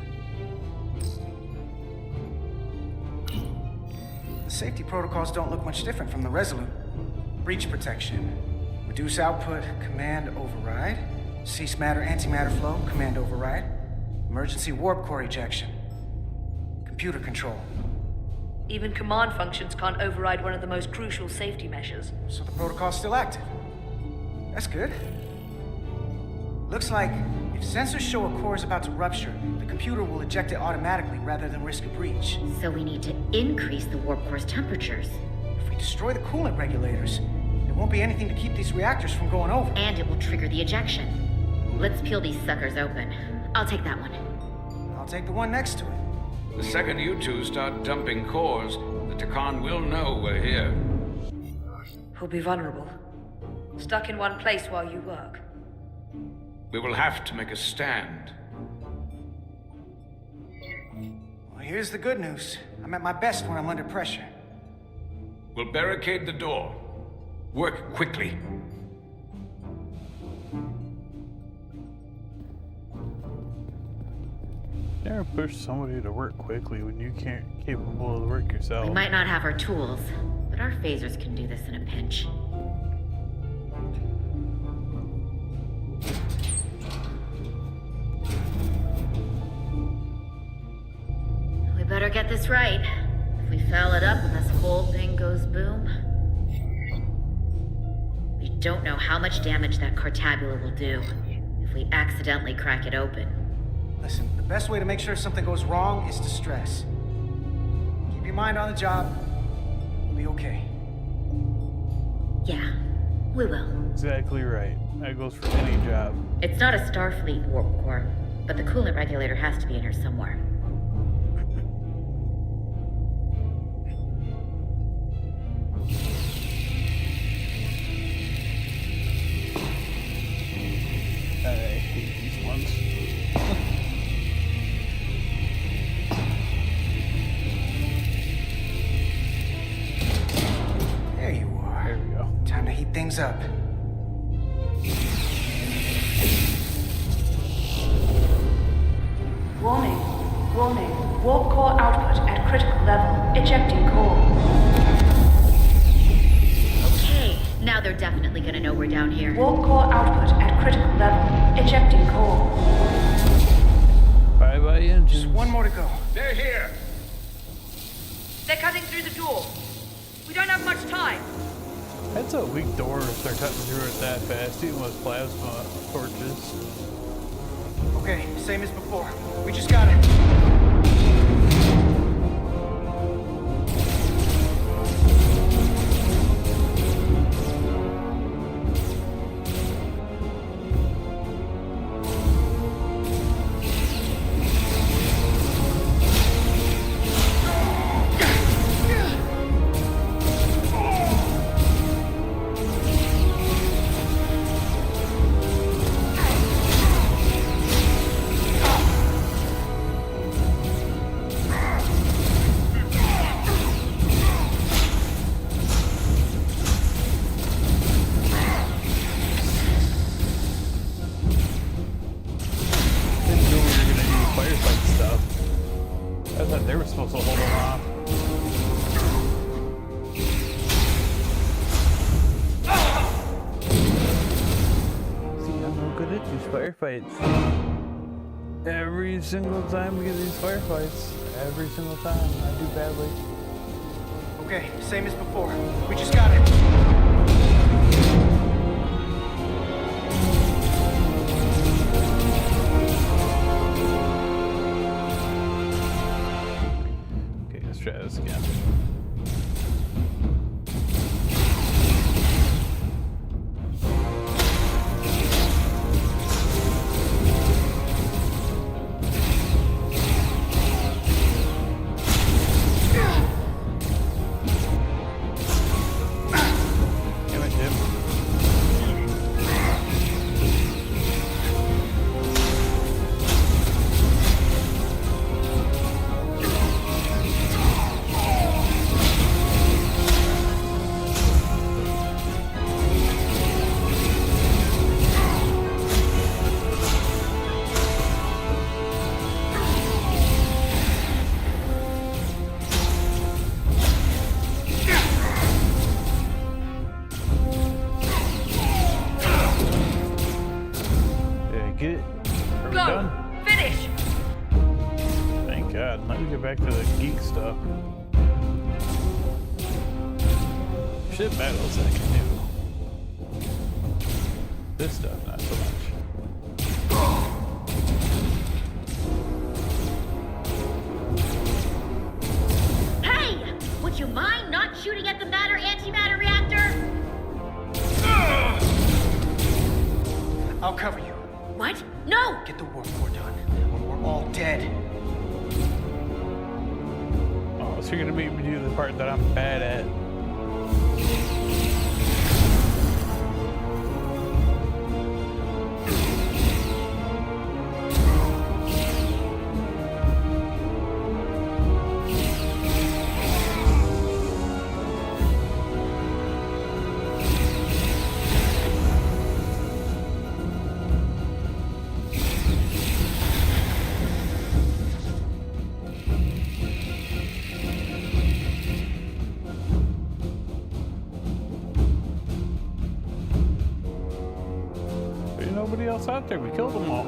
The safety protocols don't look much different from the Resolute. Breach protection. Reduce output, command override. Cease matter, antimatter flow, command override. Emergency warp core ejection. Computer control. Even command functions can't override one of the most crucial safety measures. So the protocol's still active. That's good. Looks like if sensors show a core is about to rupture, the computer will eject it automatically rather than risk a breach. So we need to increase the warp core's temperatures. If we destroy the coolant regulators, there won't be anything to keep these reactors from going over. And it will trigger the ejection. Let's peel these suckers open. I'll take that one. I'll take the one next to it. The second you two start dumping cores, the Takan will know we're here. We'll be vulnerable. Stuck in one place while you work. We will have to make a stand. Well, here's the good news. I'm at my best when I'm under pressure. We'll barricade the door. Work quickly. Never push somebody to work quickly when you can't capable of the work yourself. We might not have our tools, but our phasers can do this in a pinch. We better get this right. If we foul it up and this whole thing goes boom, we don't know how much damage that cartabula will do if we accidentally crack it open. Listen, the best way to make sure something goes wrong is to stress. Keep your mind on the job. We'll be okay. Yeah, we will. Exactly right. That goes for any job. It's not a Starfleet warp core, but the coolant regulator has to be in here somewhere. I hate these ones. There you are. There we go. Time to heat things up. Warning. Warning. Warp core output at critical level. Ejecting core. Okay, now they're definitely gonna know we're down here. Warp core output at critical level. Ejecting core. Bye-bye engines. Just one more to go. They're here! They're cutting through the door. We don't have much time. That's a weak door if they're cutting through it that fast, even with plasma torches. Okay, same as before. We just got it. They were supposed to hold them off. See, I'm no good at these firefights. Every single time we get these firefights, every single time, I do badly. Okay, same as before. We just got it. Try this again. Damn it, Jim. ship battles I can do. This stuff, not so much. Hey! Would you mind not shooting at the matter-antimatter reactor? I'll cover you. What? No! Get the warp core done, or we're all dead. Oh, so you're gonna make me do the part that I'm bad at. Nobody else out there. We killed them all.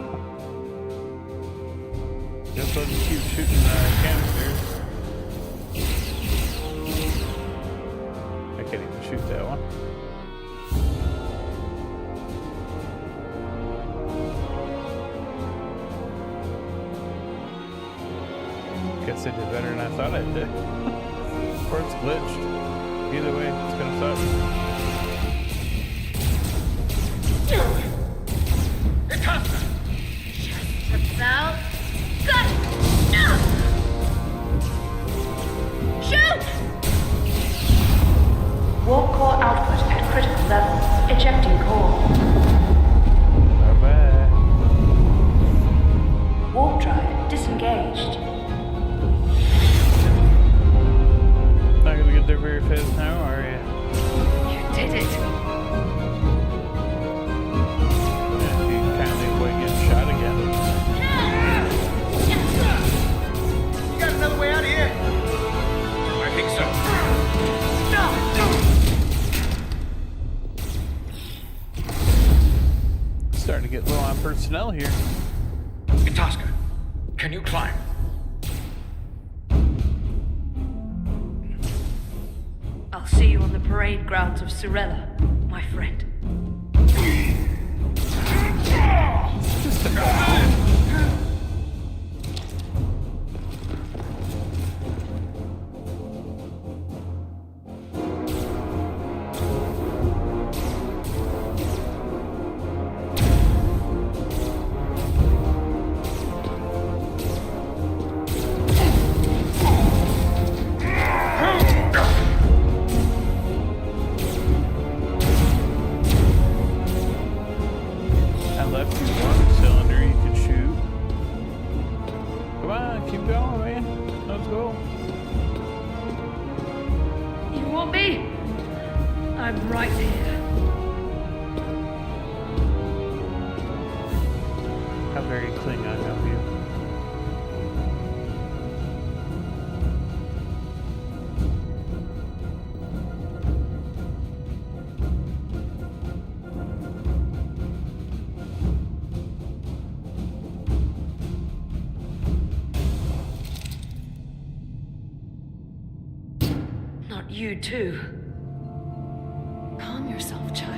Just let them keep shooting canisters. I can't even shoot that one. Guess I did better than I thought I did. Or it's glitched. Either way, it's gonna suck. About got it! No! Shoot! Warp core output at critical level. Ejecting core. Bye-bye. Warp drive disengaged. Not gonna get there very fast now, are you? You did it. Yeah, you kindly avoid getting shot again. You got another way out of here? I think so. Starting to get low on personnel here. Tosca, can you climb? I'll see you on the parade grounds of Cirella, my friend. Just a I'm right here. How very Klingon of you. Not you too. Calm yourself, child.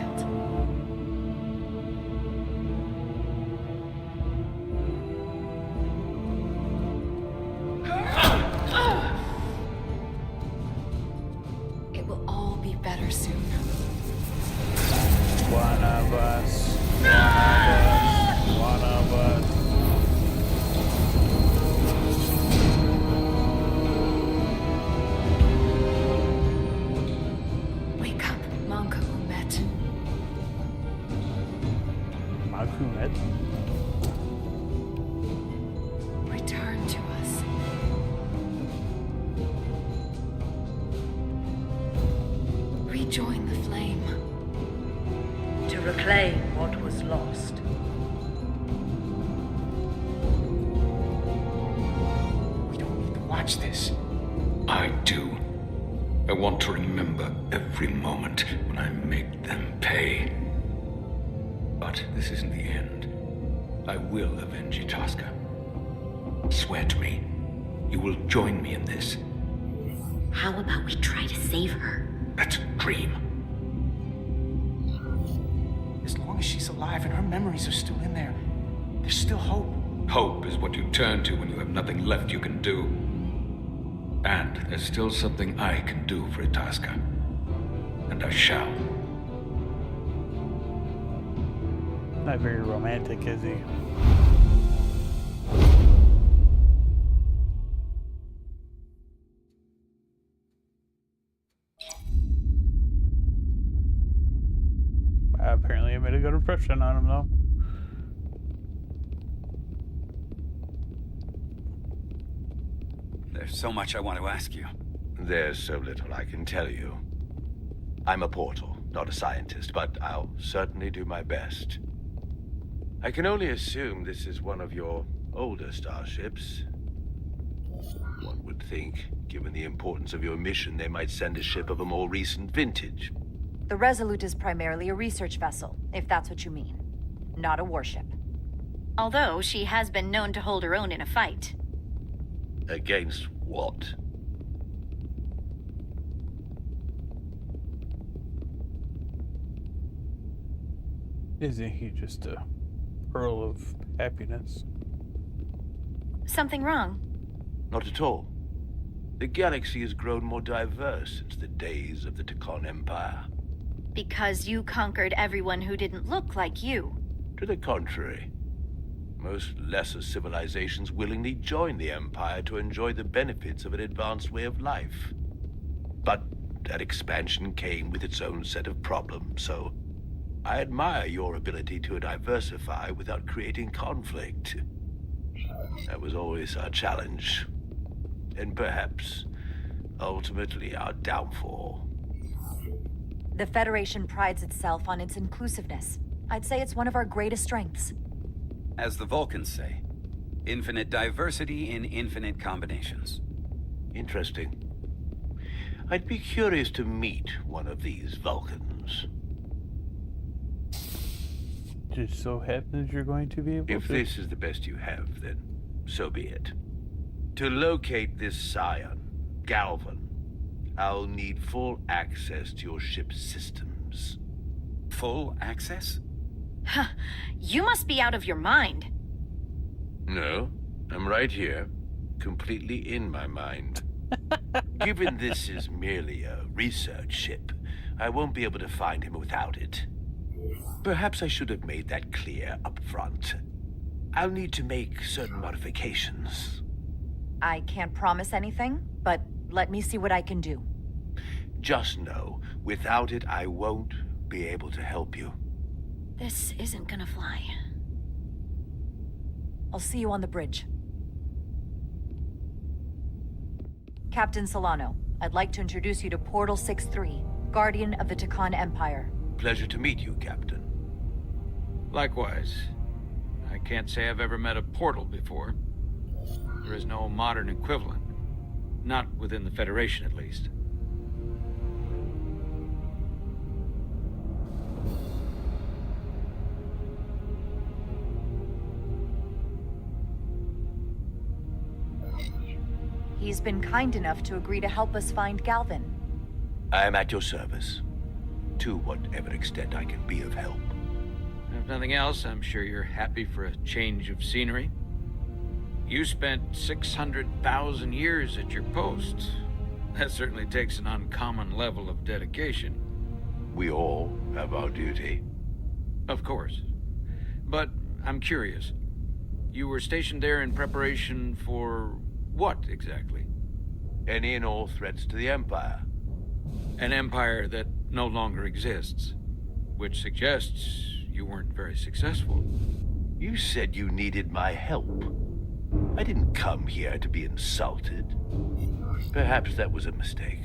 It will all be better soon. One of us. One of us. One of us. Wake up, Manka Umet. Makumet? Return to us. Rejoin the flame. To reclaim what was lost. We don't need to watch this. I do. I want to remember every moment when I made them pay. But this isn't the end. I will avenge Itasca. Swear to me, you will join me in this. How about we try to save her? That's a dream. As long as she's alive and her memories are still in there, there's still hope. Hope is what you turn to when you have nothing left you can do. And there's still something I can do for Itasca. And I shall. Not very romantic, is he? Apparently, I made a good impression on him, though. There's so much I want to ask you. There's so little I can tell you. I'm a portal, not a scientist, but I'll certainly do my best. I can only assume this is one of your older starships. One would think, given the importance of your mission, they might send a ship of a more recent vintage. The Resolute is primarily a research vessel, if that's what you mean. Not a warship. Although she has been known to hold her own in a fight. Against what? Isn't he just a pearl of happiness? Something wrong? Not at all. The galaxy has grown more diverse since the days of the Tekon Empire. Because you conquered everyone who didn't look like you. To the contrary. Most lesser civilizations willingly join the Empire to enjoy the benefits of an advanced way of life. But that expansion came with its own set of problems, so I admire your ability to diversify without creating conflict. That was always our challenge. And perhaps, ultimately, our downfall. The Federation prides itself on its inclusiveness. I'd say it's one of our greatest strengths. As the Vulcans say, infinite diversity in infinite combinations. Interesting. I'd be curious to meet one of these Vulcans. Just so happens you're going to be able If to. this is the best you have, then so be it. To locate this scion, Galvan, I'll need full access to your ship's systems. Full access? Huh. You must be out of your mind. No, I'm right here, completely in my mind. Given this is merely a research ship, I won't be able to find him without it. Perhaps I should have made that clear up front. I'll need to make certain modifications. I can't promise anything, but let me see what I can do. Just know, without it, I won't be able to help you. This isn't gonna fly. I'll see you on the bridge. Captain Solano, I'd like to introduce you to Portal 6-3, Guardian of the Tekon Empire. Pleasure to meet you, Captain. Likewise. I can't say I've ever met a portal before. There is no modern equivalent. Not within the Federation, at least. He's been kind enough to agree to help us find Galvan. I am at your service, to whatever extent I can be of help. If nothing else, I'm sure you're happy for a change of scenery. You spent 600,000 years at your post. That certainly takes an uncommon level of dedication. We all have our duty. Of course. But I'm curious. You were stationed there in preparation for what, exactly? Any and all threats to the Empire. An empire that no longer exists. Which suggests you weren't very successful. You said you needed my help. I didn't come here to be insulted. Perhaps that was a mistake.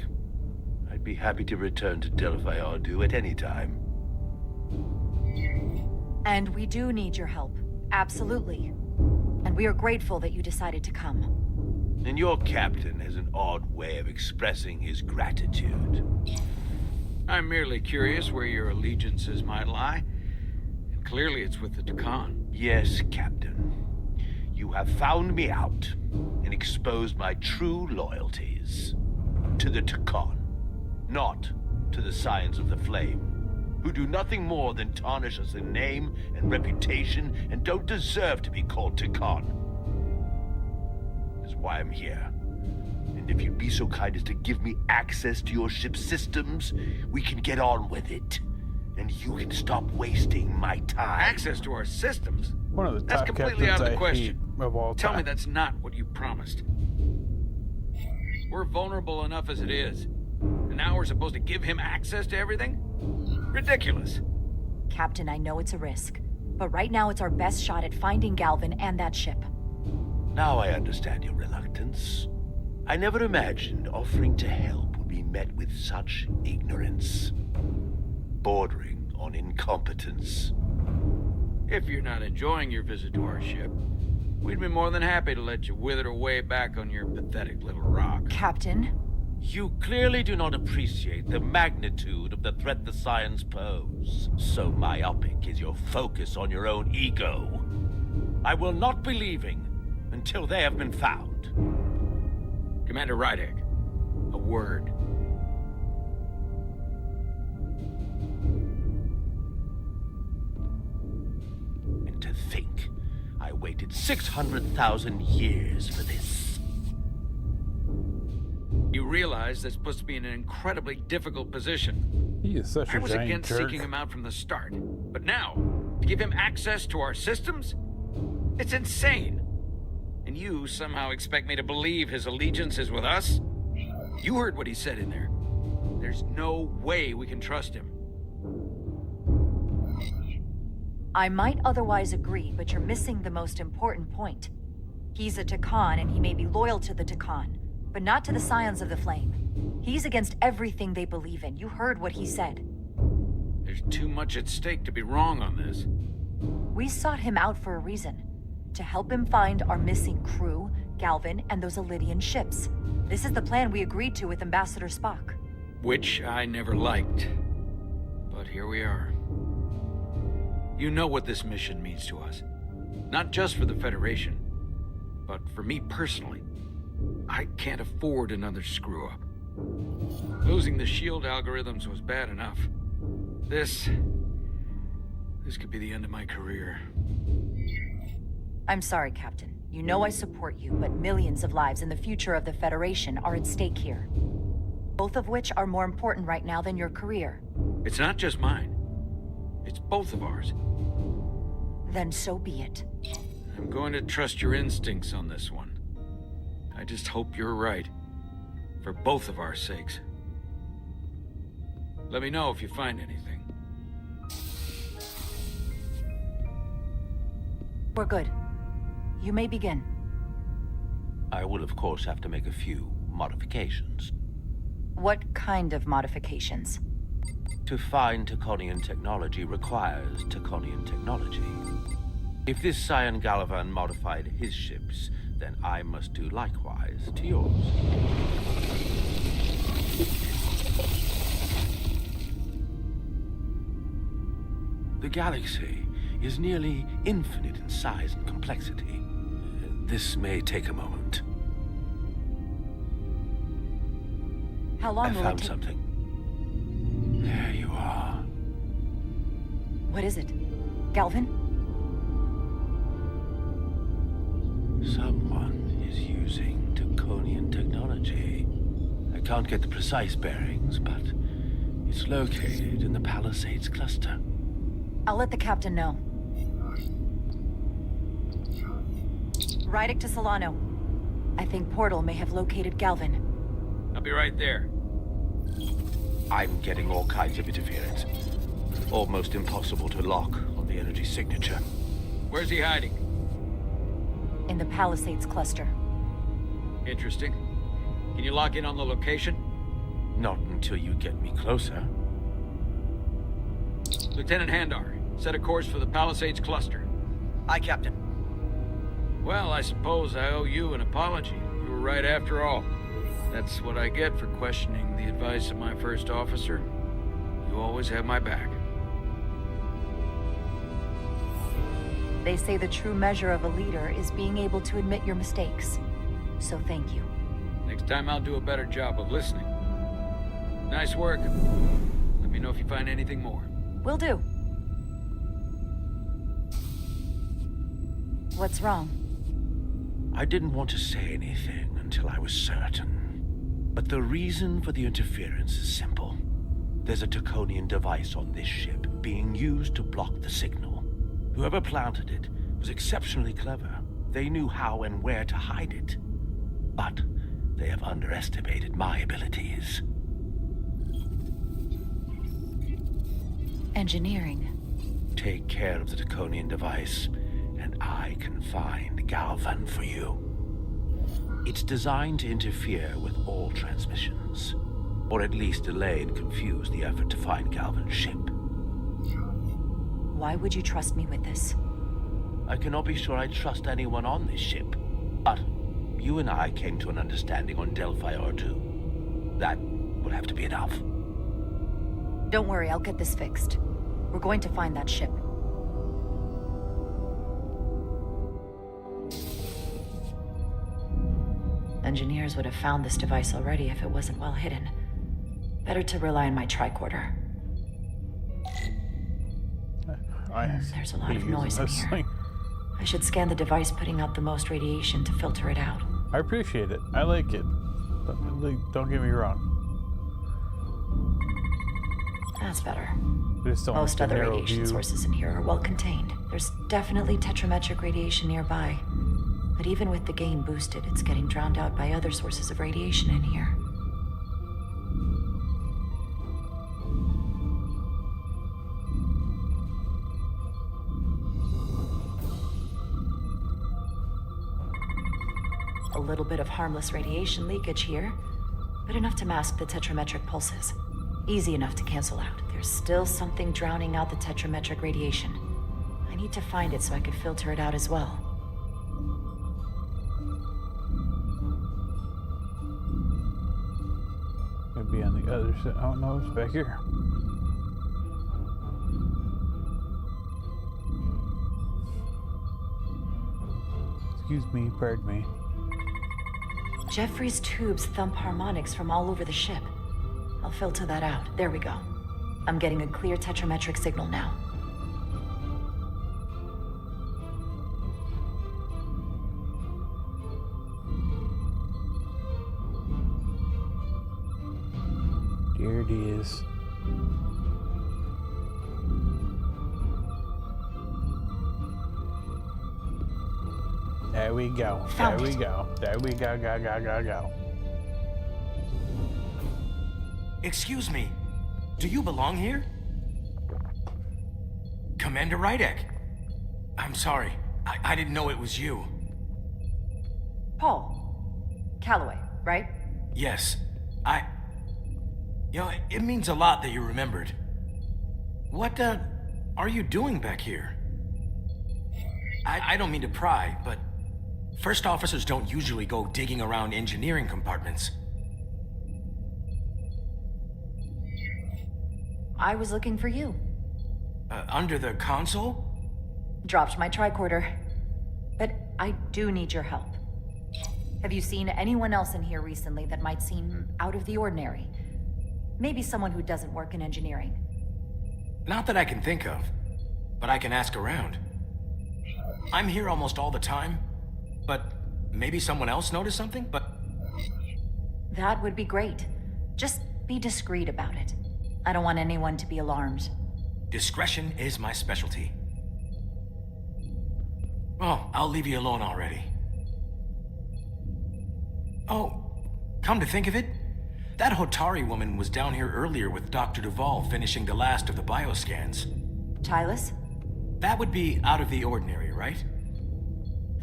I'd be happy to return to Delphi Ardu at any time. And we do need your help. Absolutely. And we are grateful that you decided to come. And your captain has an odd way of expressing his gratitude. I'm merely curious where your allegiances might lie. And clearly it's with the Tekon. Yes, Captain. You have found me out and exposed my true loyalties. To the Tekon, not to the Scions of the Flame, who do nothing more than tarnish us in name and reputation and don't deserve to be called Takan. That's why I'm here. And if you'd be so kind as to give me access to your ship's systems, we can get on with it. And you can stop wasting my time. Access to our systems? One of the That's top completely captains out of the I question. hate of all Tell time. me that's not what you promised. We're vulnerable enough as it is. And now we're supposed to give him access to everything? Ridiculous. Captain, I know it's a risk, but right now it's our best shot at finding Galvin and that ship. Now I understand your reluctance. I never imagined offering to help would be met with such ignorance. Bordering on incompetence. If you're not enjoying your visit to our ship, we'd be more than happy to let you wither away back on your pathetic little rock. Captain? You clearly do not appreciate the magnitude of the threat the Scions pose. So myopic is your focus on your own ego. I will not be leaving until they have been found. Commander Rydek, a word. And to think, I waited 600,000 years for this. You realize that's supposed to be in an incredibly difficult position. He is such a I was giant against jerk. seeking him out from the start. But now, to give him access to our systems? It's insane. And you somehow expect me to believe his allegiance is with us? You heard what he said in there. There's no way we can trust him. I might otherwise agree, but you're missing the most important point. He's a Takan, and he may be loyal to the Takan, but not to the Scions of the Flame. He's against everything they believe in. You heard what he said. There's too much at stake to be wrong on this. We sought him out for a reason. To help him find our missing crew, Galvin, and those Elydian ships. This is the plan we agreed to with Ambassador Spock. Which I never liked. But here we are. You know what this mission means to us. Not just for the Federation, but for me personally. I can't afford another screw-up. Losing the shield algorithms was bad enough. This could be the end of my career. I'm sorry, Captain. You know I support you, but millions of lives and the future of the Federation are at stake here. Both of which are more important right now than your career. It's not just mine. It's both of ours. Then so be it. I'm going to trust your instincts on this one. I just hope you're right. For both of our sakes. Let me know if you find anything. We're good. You may begin. I will, of course, have to make a few modifications. What kind of modifications? To find Taconian technology requires Taconian technology. If this Scion Galavan modified his ships, then I must do likewise to yours. The galaxy is nearly infinite in size and complexity. This may take a moment. How long I will it found take? something. There you are. What is it? Galvin? Someone is using Taconian technology. I can't get the precise bearings, but it's located in the Palisades cluster. I'll let the captain know. Rydek to Solano. I think Portal may have located Galvin. I'll be right there. I'm getting all kinds of interference. Almost impossible to lock on the energy signature. Where's he hiding? In the Palisades cluster. Interesting. Can you lock in on the location? Not until you get me closer. Lieutenant Handar, set a course for the Palisades cluster. Aye, Captain. Well, I suppose I owe you an apology. You were right after all. That's what I get for questioning the advice of my first officer. You always have my back. They say the true measure of a leader is being able to admit your mistakes. So thank you. Next time I'll do a better job of listening. Nice work. Let me know if you find anything more. Will do. What's wrong? I didn't want to say anything until I was certain. But the reason for the interference is simple. There's a Taconian device on this ship being used to block the signal. Whoever planted it was exceptionally clever. They knew how and where to hide it. But they have underestimated my abilities. Engineering. Take care of the Taconian device, and I can find Galvan for you. It's designed to interfere with all transmissions, or at least delay and confuse the effort to find Galvan's ship. Why would you trust me with this? I cannot be sure I trust anyone on this ship, but you and I came to an understanding on Delphi R2. That will have to be enough. Don't worry, I'll get this fixed. We're going to find that ship. Engineers would have found this device already if it wasn't well hidden. Better to rely on my tricorder. There's a lot of noise in here. I should scan the device putting out the most radiation to filter it out. I appreciate it. I like it. Don't get me wrong. That's better. Just don't Most like the other narrow radiation view. sources in here are well contained. There's definitely tetrametric radiation nearby. But even with the gain boosted, it's getting drowned out by other sources of radiation in here. A little bit of harmless radiation leakage here, but enough to mask the tetrametric pulses. Easy enough to cancel out. There's still something drowning out the tetrametric radiation. I need to find it so I can filter it out as well. Maybe on the other side. Oh no, it's back here. Excuse me, pardon me. Jeffrey's tubes thump harmonics from all over the ship. I'll filter that out. There we go. I'm getting a clear tetrametric signal now. Here it is. There we go. Found There we it. go. There we go. Go. Excuse me, do you belong here? Commander Rydek. I'm sorry, I didn't know it was you. Paul. Calloway, right? Yes, You know, it means a lot that you remembered. What, are you doing back here? I don't mean to pry, but first officers don't usually go digging around engineering compartments. I was looking for you. Under the console? Dropped my tricorder. But I do need your help. Have you seen anyone else in here recently that might seem out of the ordinary? Maybe someone who doesn't work in engineering. Not that I can think of, but I can ask around. I'm here almost all the time, but maybe someone else noticed something, but... That would be great. Just be discreet about it. I don't want anyone to be alarmed. Discretion is my specialty. Well, I'll leave you alone already. Oh, come to think of it, that Hotari woman was down here earlier with Dr. Duvall finishing the last of the bioscans. Tylus? That would be out of the ordinary, right?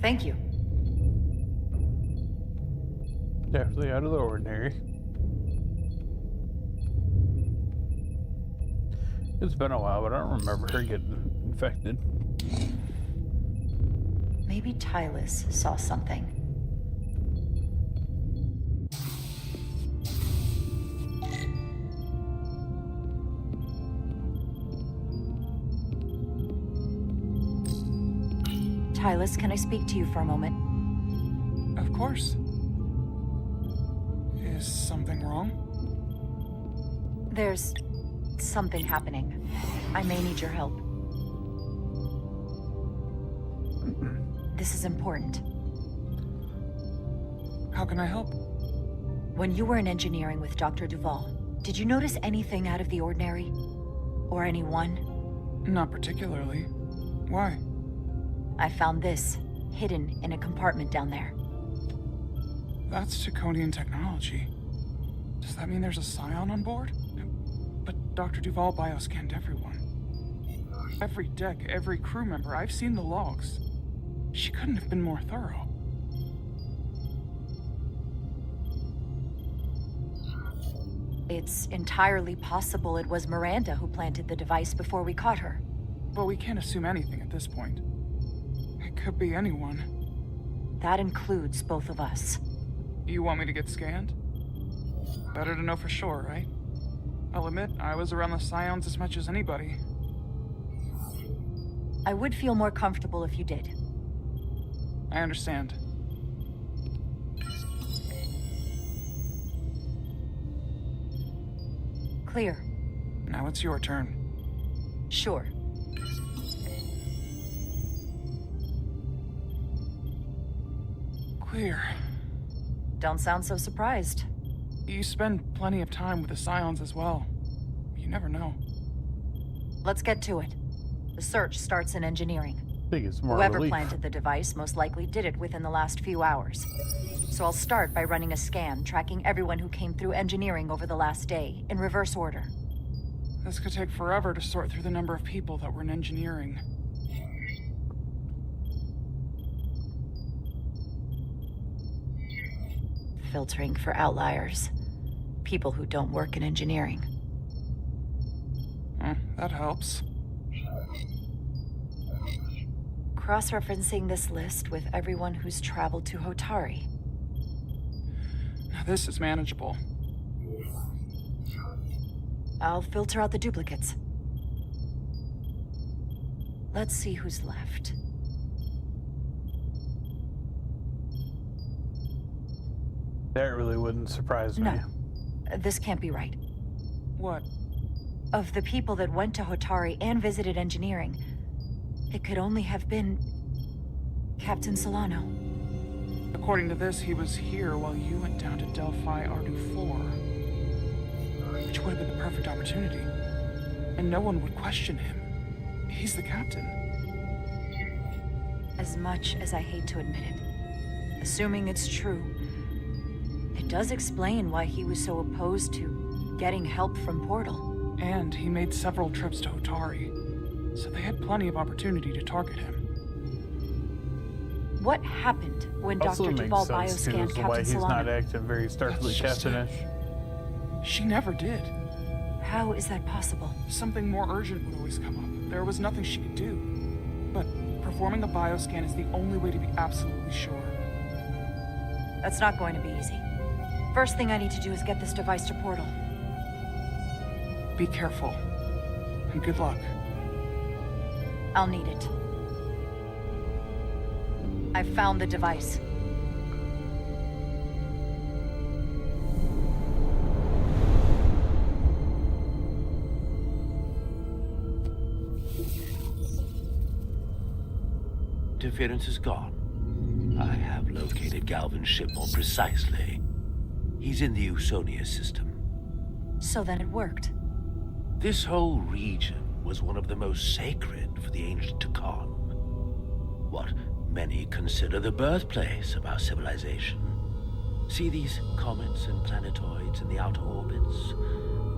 Thank you. Definitely out of the ordinary. It's been a while, but I don't remember her getting infected. Maybe Tylus saw something. Tylus, can I speak to you for a moment? Of course. Is something wrong? There's something happening. I may need your help. This is important. How can I help? When you were in engineering with Dr. Duval, did you notice anything out of the ordinary? Or anyone? Not particularly. Why? I found this, hidden in a compartment down there. That's Taconian technology. Does that mean there's a scion on board? But Dr. Duval bioscanned everyone. Every deck, every crew member, I've seen the logs. She couldn't have been more thorough. It's entirely possible it was Miranda who planted the device before we caught her. But we can't assume anything at this point. It could be anyone. That includes both of us. You want me to get scanned? Better to know for sure, right? I'll admit, I was around the Scions as much as anybody. I would feel more comfortable if you did. I understand. Clear. Now it's your turn. Sure. Clear. Don't sound so surprised. You spend plenty of time with the Scions as well. You never know. Let's get to it. The search starts in engineering. I think it's more Whoever relief. planted the device most likely did it within the last few hours. So I'll start by running a scan, tracking everyone who came through engineering over the last day, in reverse order. This could take forever to sort through the number of people that were in engineering. Filtering for outliers. People who don't work in engineering. That helps. Cross-referencing this list with everyone who's traveled to Hotari. Now this is manageable. I'll filter out the duplicates. Let's see who's left. That really wouldn't surprise me. No. This can't be right. What? Of the people that went to Hotari and visited engineering, it could only have been Captain Solano. According to this, he was here while you went down to Delphi Ardu 4. Which would have been the perfect opportunity. And no one would question him. He's the captain. As much as I hate to admit it, assuming it's true, it does explain why he was so opposed to getting help from Portal. And he made several trips to Hotari, so they had plenty of opportunity to target him. What happened when Also Dr. makes Duval sense, too, bioscanned as to why Captain he's not Solano? acting very Starfleet That's just it. captain-ish. She never did. How is that possible? Something more urgent would always come up. There was nothing she could do. But performing a bioscan is the only way to be absolutely sure. That's not going to be easy. First thing I need to do is get this device to Portal. Be careful. And good luck. I'll need it. I found the device. Interference is gone. I have located Galvin's ship more precisely. He's in the Usonia system. So then it worked. This whole region was one of the most sacred for the ancient Takan. What many consider the birthplace of our civilization. See these comets and planetoids in the outer orbits?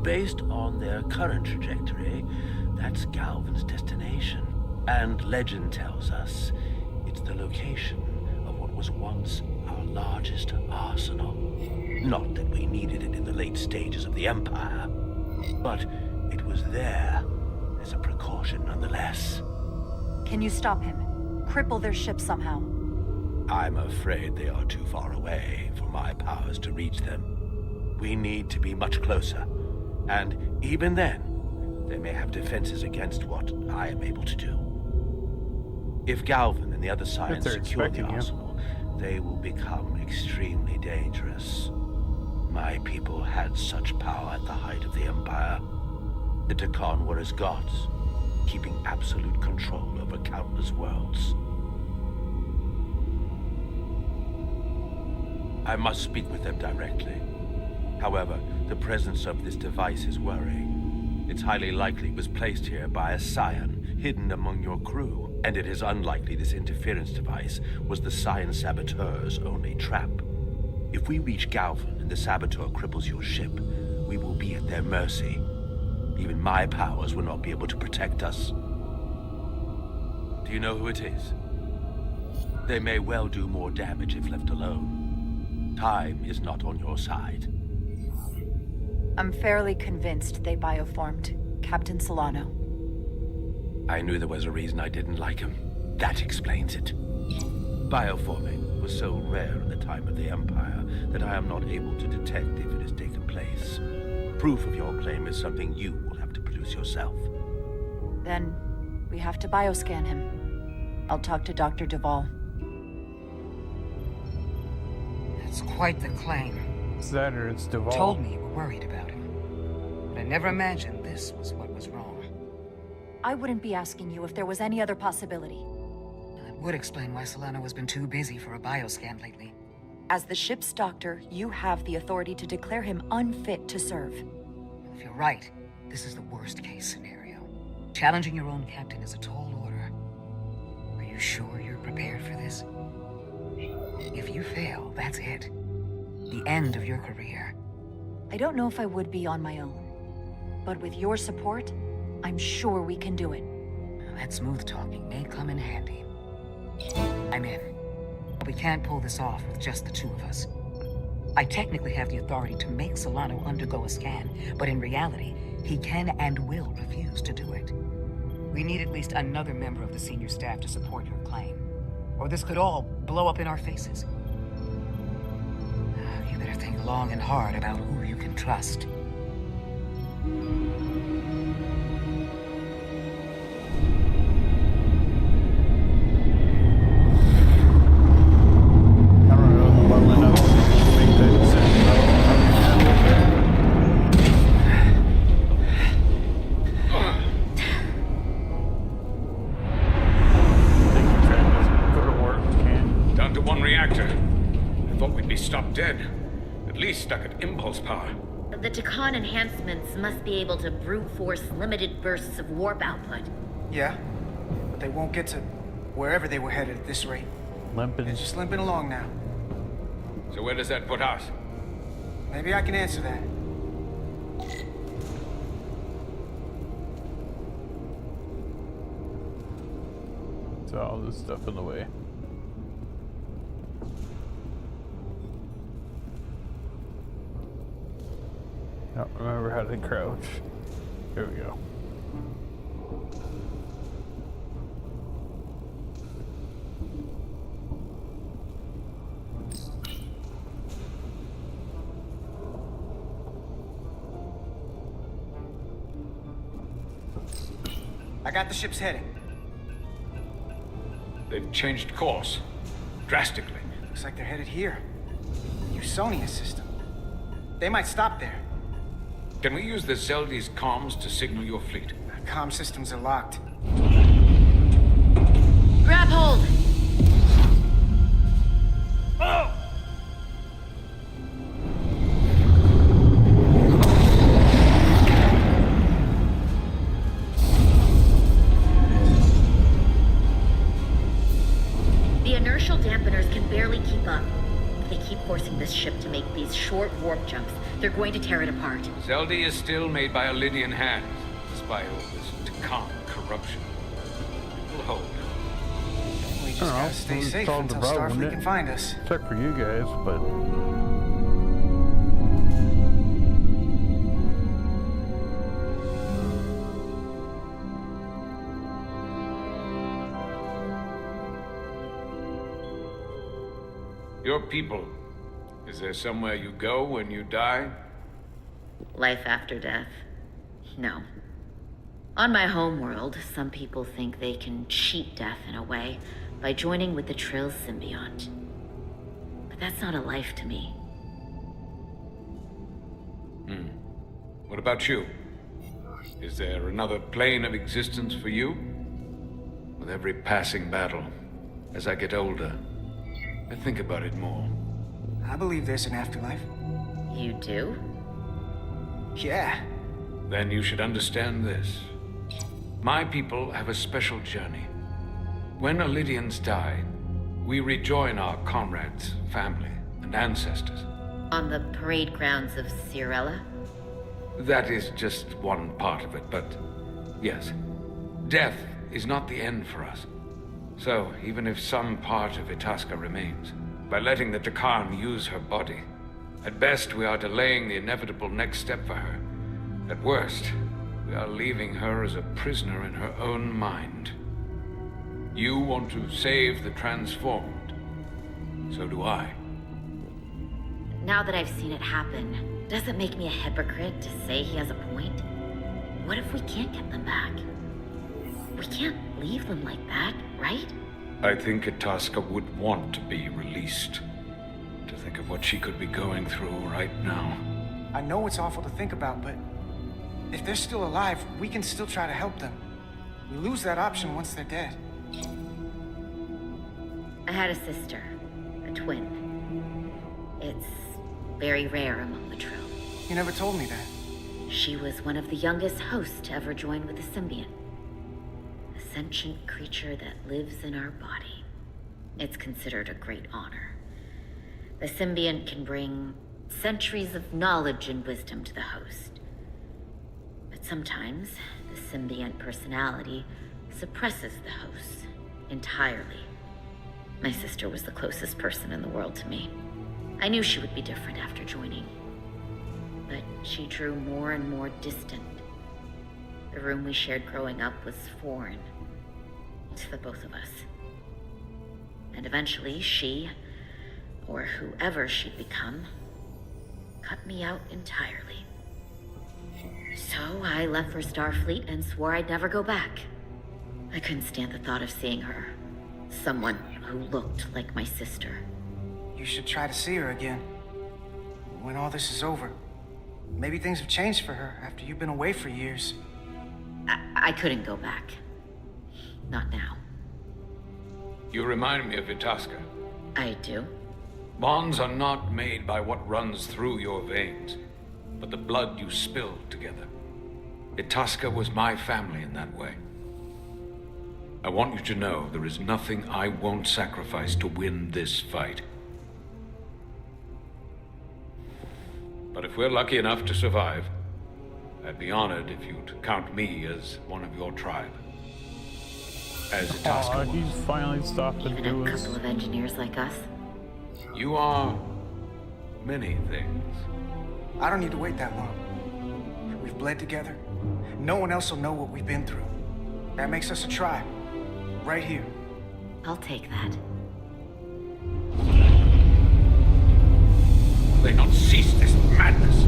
Based on their current trajectory, that's Galvin's destination. And legend tells us it's the location of what was once our largest arsenal. Not that we needed it in the late stages of the Empire, but it was there as a precaution nonetheless. Can you stop him? Cripple their ship somehow? I'm afraid they are too far away for my powers to reach them. We need to be much closer. And even then, they may have defenses against what I am able to do. If Galvin and the other science they're secure the expecting you. arsenal, they will become extremely dangerous. my people had such power at the height of the Empire. The Takan were as gods, keeping absolute control over countless worlds. I must speak with them directly. However, the presence of this device is worrying. It's highly likely it was placed here by a scion hidden among your crew, and it is unlikely this interference device was the scion saboteur's only trap. If we reach Galvan and the saboteur cripples your ship, we will be at their mercy. Even my powers will not be able to protect us. Do you know who it is? They may well do more damage if left alone. Time is not on your side. I'm fairly convinced they bioformed Captain Solano. I knew there was a reason I didn't like him. That explains it. Bioforming was so rare in the time of the Empire that I am not able to detect if it has taken place. Proof of your claim is something you will have to produce yourself. Then we have to bioscan him. I'll talk to Dr. Duvall. That's quite the claim. It's that or it's Duvall. Told me you were worried about him. But I never imagined this was what was wrong. I wouldn't be asking you if there was any other possibility. That would explain why Solano has been too busy for a bioscan lately. As the ship's doctor, you have the authority to declare him unfit to serve. If you're right, this is the worst-case scenario. Challenging your own captain is a tall order. Are you sure you're prepared for this? If you fail, that's it. The end of your career. I don't know if I would be on my own. But with your support, I'm sure we can do it. That smooth talking may come in handy. I'm in. We can't pull this off with just the two of us. I technically have the authority to make Solano undergo a scan, but in reality, he can and will refuse to do it. We need at least another member of the senior staff to support your claim. Or this could all blow up in our faces. You better think long and hard about who you can trust. Stopped dead. At least stuck at impulse power. The Takan enhancements must be able to brute force limited bursts of warp output. Yeah, but they won't get to wherever they were headed at this rate. Limping. They're just limping along now. So where does that put us? Maybe I can answer that. So all this stuff in the way. I don't remember how to crouch. There we go. I got the ship's heading. They've changed course. Drastically. Looks like they're headed here. Usonia system. They might stop there. Can we use the Zeldi's comms to signal your fleet? Comm systems are locked. Grab hold! Oh! The inertial dampeners can barely keep up. If they keep forcing this ship to make these short warp jumps, they're going to tear it apart. Zeldi is still made by a Lydian hand, despite all this Takan corruption. It will hold. We just gotta stay safe until Starfleet can find us. Suck for you guys, but Your people. Is there somewhere you go when you die? Life after death? No. On my homeworld, some people think they can cheat death in a way by joining with the Trill symbiont. But that's not a life to me. What about you? Is there another plane of existence for you? With every passing battle, as I get older, I think about it more. I believe there's an afterlife. You do? Yeah. Then you should understand this. My people have a special journey. When Illydians die, we rejoin our comrades, family, and ancestors. On the parade grounds of Cirella? That is just one part of it, but yes. Death is not the end for us. So, even if some part of Itasca remains, by letting the Takan use her body, at best we are delaying the inevitable next step for her. At worst, we are leaving her as a prisoner in her own mind. You want to save the transformed. So do I. Now that I've seen it happen, does it make me a hypocrite to say he has a point? What if we can't get them back? We can't leave them like that, right? I think Itasca would want to be released. To think of what she could be going through right now. I know it's awful to think about, but if they're still alive, we can still try to help them. We lose that option once they're dead. I had a sister, a twin. It's very rare among the Trill. You never told me that. She was one of the youngest hosts to ever join with a symbiont. A sentient creature that lives in our body. It's considered a great honor. The symbiont can bring centuries of knowledge and wisdom to the host. But sometimes, the symbiont personality suppresses the host entirely. My sister was the closest person in the world to me. I knew she would be different after joining. But she drew more and more distant. The room we shared growing up was foreign to the both of us. And eventually she, or whoever she'd become, cut me out entirely. So I left for Starfleet and swore I'd never go back. I couldn't stand the thought of seeing her. Someone who looked like my sister. You should try to see her again. When all this is over. Maybe things have changed for her after you've been away for years. I couldn't go back. Not now. You remind me of Itasca. I do? Bonds are not made by what runs through your veins, but the blood you spill together. Itasca was my family in that way. I want you to know there is nothing I won't sacrifice to win this fight. But if we're lucky enough to survive, I'd be honored if you'd count me as one of your tribe. As Itasca was. He's finally stopped and Even do a his... couple of engineers like us. You are many things. I don't need to wait that long. We've bled together. No one else will know what we've been through. That makes us a tribe. Right here. I'll take that. Will they not cease this madness?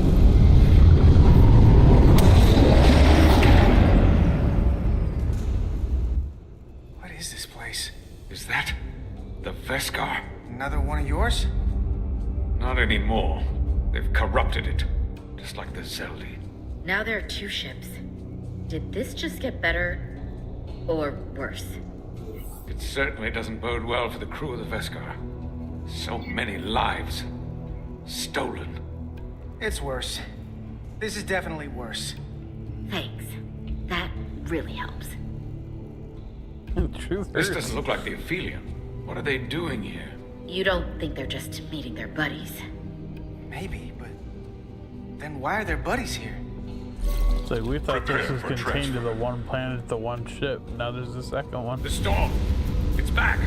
What is this place? Is that the Veskar? Another one of yours? Not anymore. They've corrupted it, just like the Zeldi. Now there are two ships. Did this just get better or worse? It certainly doesn't bode well for the crew of the Veskar. So many lives stolen. It's worse. This is definitely worse. Thanks. That really helps. Truth This hurts. doesn't look like the Aphelion. What are they doing here? You don't think they're just meeting their buddies? Maybe, but then why are their buddies here? It's like we thought this Prepare was for contained to transfer. the one planet, the one ship. Now there's a second one. The storm! It's back!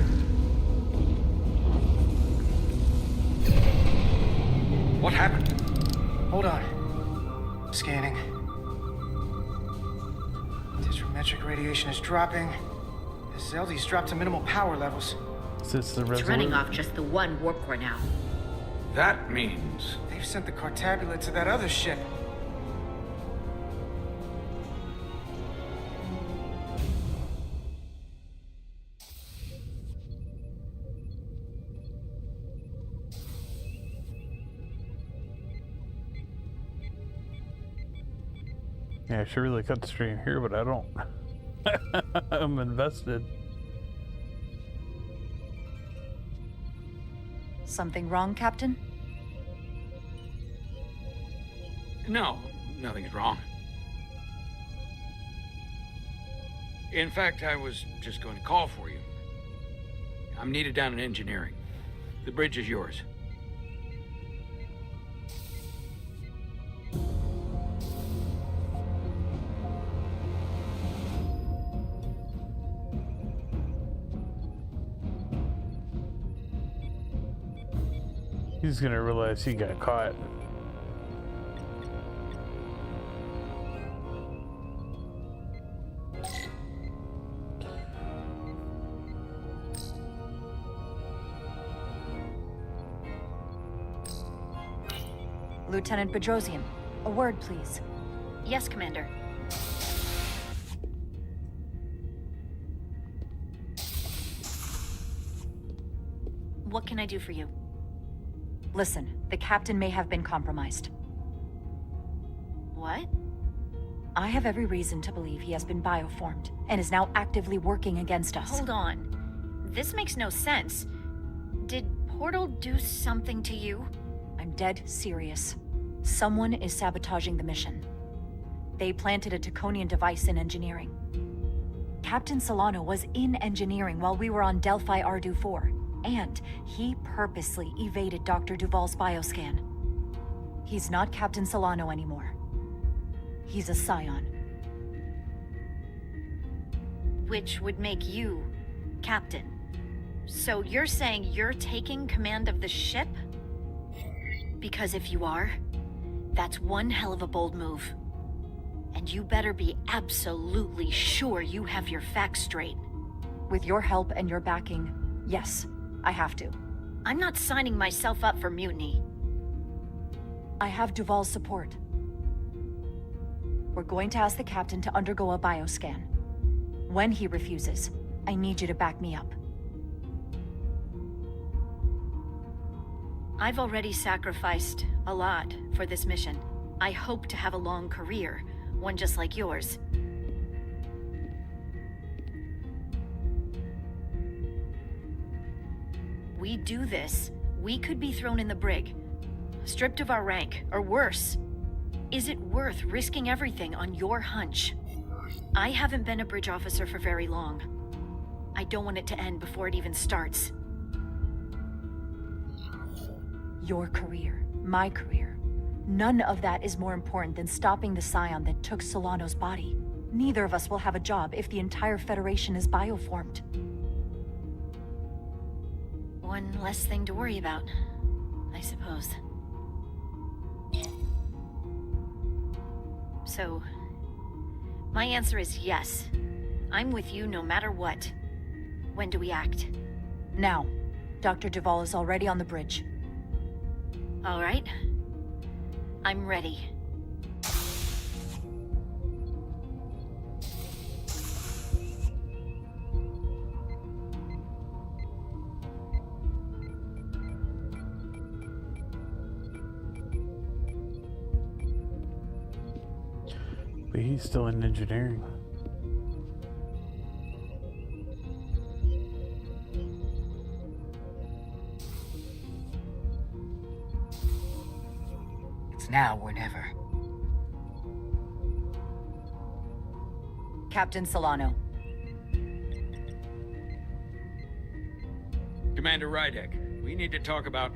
What happened? Hold on. Scanning. Disrometric radiation is dropping. The Zeldi's dropped to minimal power levels. Is this the It's running resolution? off just the one warp core now. That means They've sent the Cartabula to that other ship. Yeah, I should really cut the stream here, but I don't. I'm invested. Something wrong, Captain? No, nothing's wrong. In fact, I was just going to call for you. I'm needed down in engineering. The bridge is yours. He's gonna realize he got caught. Lieutenant Bedrosian, a word, please. Yes, Commander. What can I do for you? Listen, the captain may have been compromised. What? I have every reason to believe he has been bioformed and is now actively working against us. Hold on. This makes no sense. Did Portal do something to you? I'm dead serious. Someone is sabotaging the mission. They planted a Taconian device in engineering. Captain Solano was in engineering while we were on Delphi Ardu 4, and he purposely evaded Dr. Duval's bioscan. He's not Captain Solano anymore. He's a Scion. Which would make you Captain. So you're saying you're taking command of the ship? Because if you are, that's one hell of a bold move. And you better be absolutely sure you have your facts straight. With your help and your backing, yes, I have to. I'm not signing myself up for mutiny. I have Duval's support. We're going to ask the captain to undergo a bioscan. When he refuses, I need you to back me up. I've already sacrificed a lot for this mission. I hope to have a long career, one just like yours. We do this, we could be thrown in the brig, stripped of our rank, or worse. Is it worth risking everything on your hunch? I haven't been a bridge officer for very long. I don't want it to end before it even starts. Your career, my career. None of that is more important than stopping the Scion that took Solano's body. Neither of us will have a job if the entire Federation is bioformed. One less thing to worry about, I suppose. So, my answer is yes. I'm with you no matter what. When do we act? Now. Dr. Duval is already on the bridge. All right. I'm ready. But he's still in engineering. It's now or never. Captain Solano. Commander Rydek, we need to talk about...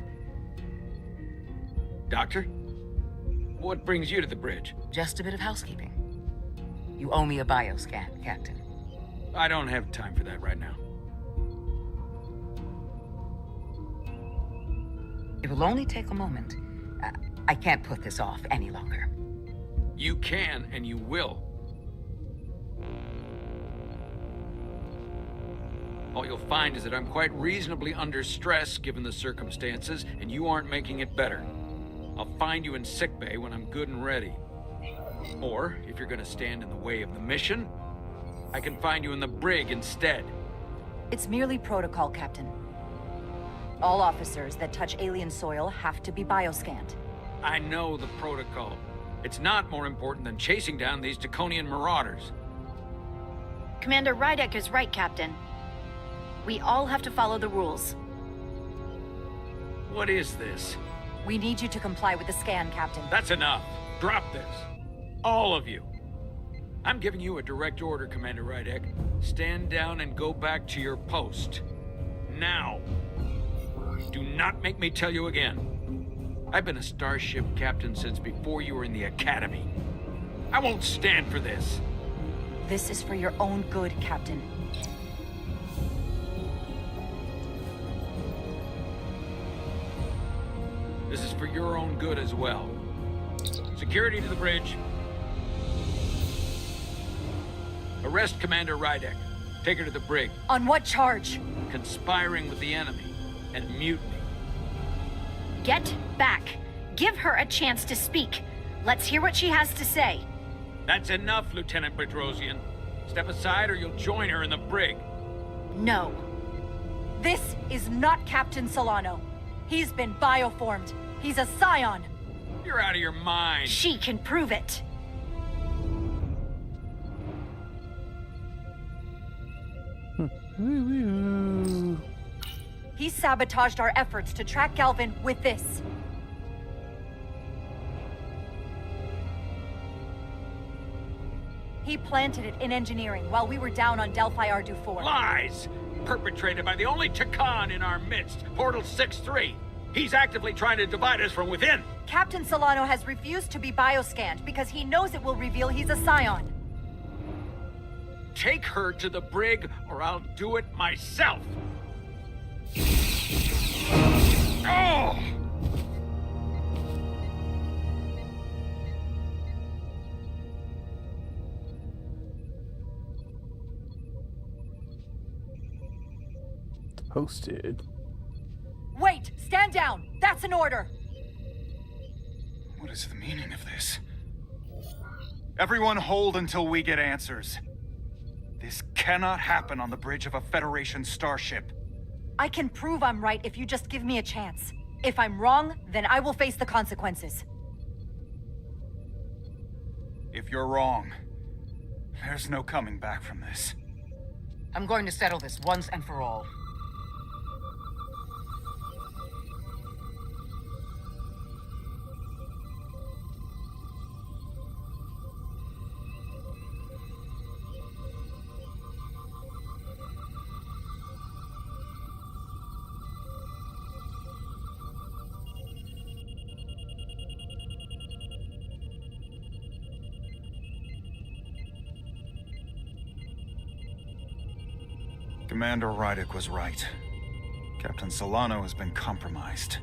Doctor? What brings you to the bridge? Just a bit of housekeeping. You owe me a bioscan, Captain. I don't have time for that right now. It will only take a moment. I can't put this off any longer. You can, and you will. All you'll find is that I'm quite reasonably under stress given the circumstances, and you aren't making it better. I'll find you in sickbay when I'm good and ready. Or, if you're gonna stand in the way of the mission, I can find you in the brig instead. It's merely protocol, Captain. All officers that touch alien soil have to be bioscanned. I know the protocol. It's not more important than chasing down these Taconian marauders. Commander Rydek is right, Captain. We all have to follow the rules. What is this? We need you to comply with the scan, Captain. That's enough. Drop this. All of you. I'm giving you a direct order, Commander Rydek. Stand down and go back to your post. Now. Do not make me tell you again. I've been a starship captain since before you were in the Academy. I won't stand for this. This is for your own good, Captain. This is for your own good as well. Security to the bridge. Arrest Commander Rydek. Take her to the brig. On what charge? Conspiring with the enemy and mutiny. Get back. Give her a chance to speak. Let's hear what she has to say. That's enough, Lieutenant Bedrosian. Step aside or you'll join her in the brig. No. This is not Captain Solano. He's been bioformed. He's a scion. You're out of your mind. She can prove it. He sabotaged our efforts to track Galvin with this. He planted it in engineering while we were down on Delphi Ardu 4. Lies! Perpetrated by the only Takan in our midst, Portal 6-3. He's actively trying to divide us from within. Captain Solano has refused to be bioscanned because he knows it will reveal he's a scion. Take her to the brig, or I'll do it myself. Oh! Hosted. Wait! Stand down! That's an order! What is the meaning of this? Everyone hold until we get answers. This cannot happen on the bridge of a Federation starship. I can prove I'm right if you just give me a chance. If I'm wrong, then I will face the consequences. If you're wrong, there's no coming back from this. I'm going to settle this once and for all. Commander Rydek was right. Captain Solano has been compromised.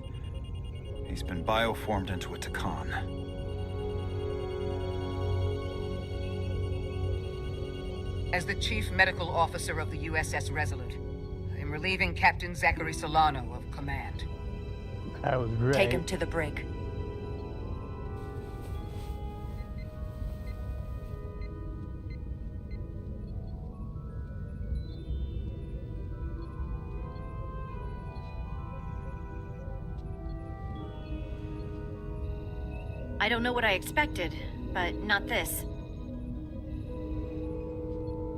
He's been bioformed into a Takan. As the Chief Medical Officer of the USS Resolute, I am relieving Captain Zachary Solano of command. I was right. Take him to the brig. I don't know what I expected, but not this.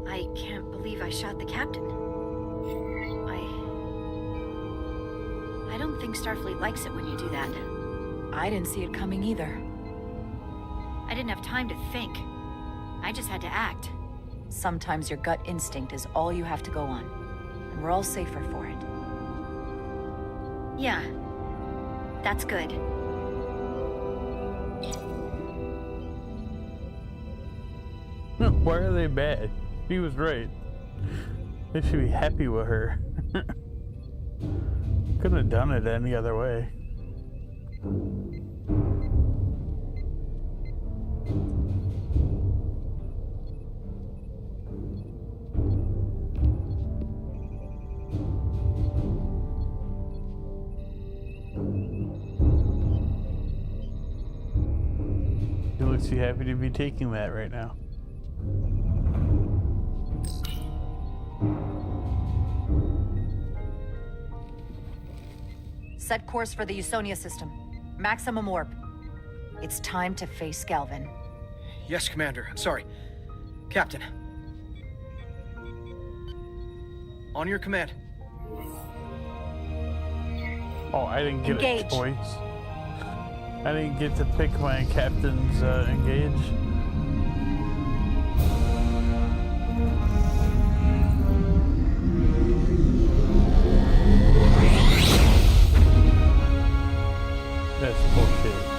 I can't believe I shot the captain. I don't think Starfleet likes it when you do that. I didn't see it coming either. I didn't have time to think. I just had to act. Sometimes your gut instinct is all you have to go on. And we're all safer for it. Yeah. That's good. Why are they bad? He was right. They should be happy with her. Couldn't have done it any other way. He looks too happy to be taking that right now. Set course for the Usonia system. Maximum warp. It's time to face Galvin. Yes, Commander. Sorry. Captain. On your command. Oh, I didn't get Engage. a choice. I didn't get to pick my captain's engage. That's bullshit.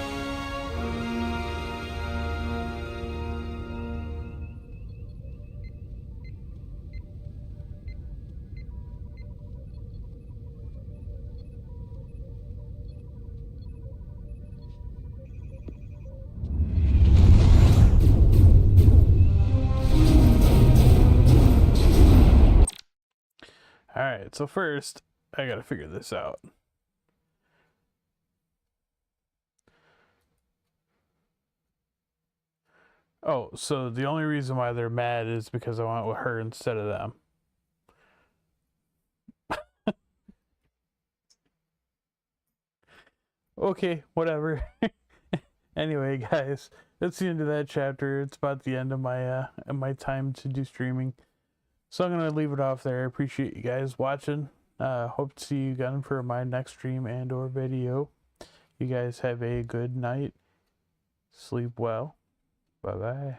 Alright, so first, I gotta figure this out. Oh, so the only reason why they're mad is because I went with her instead of them. Okay, whatever. Anyway, guys, that's the end of that chapter. It's about the end of my time to do streaming. So I'm gonna leave it off there. I appreciate you guys watching. Hope to see you again for my next stream and or video. You guys have a good night. Sleep well. Bye bye.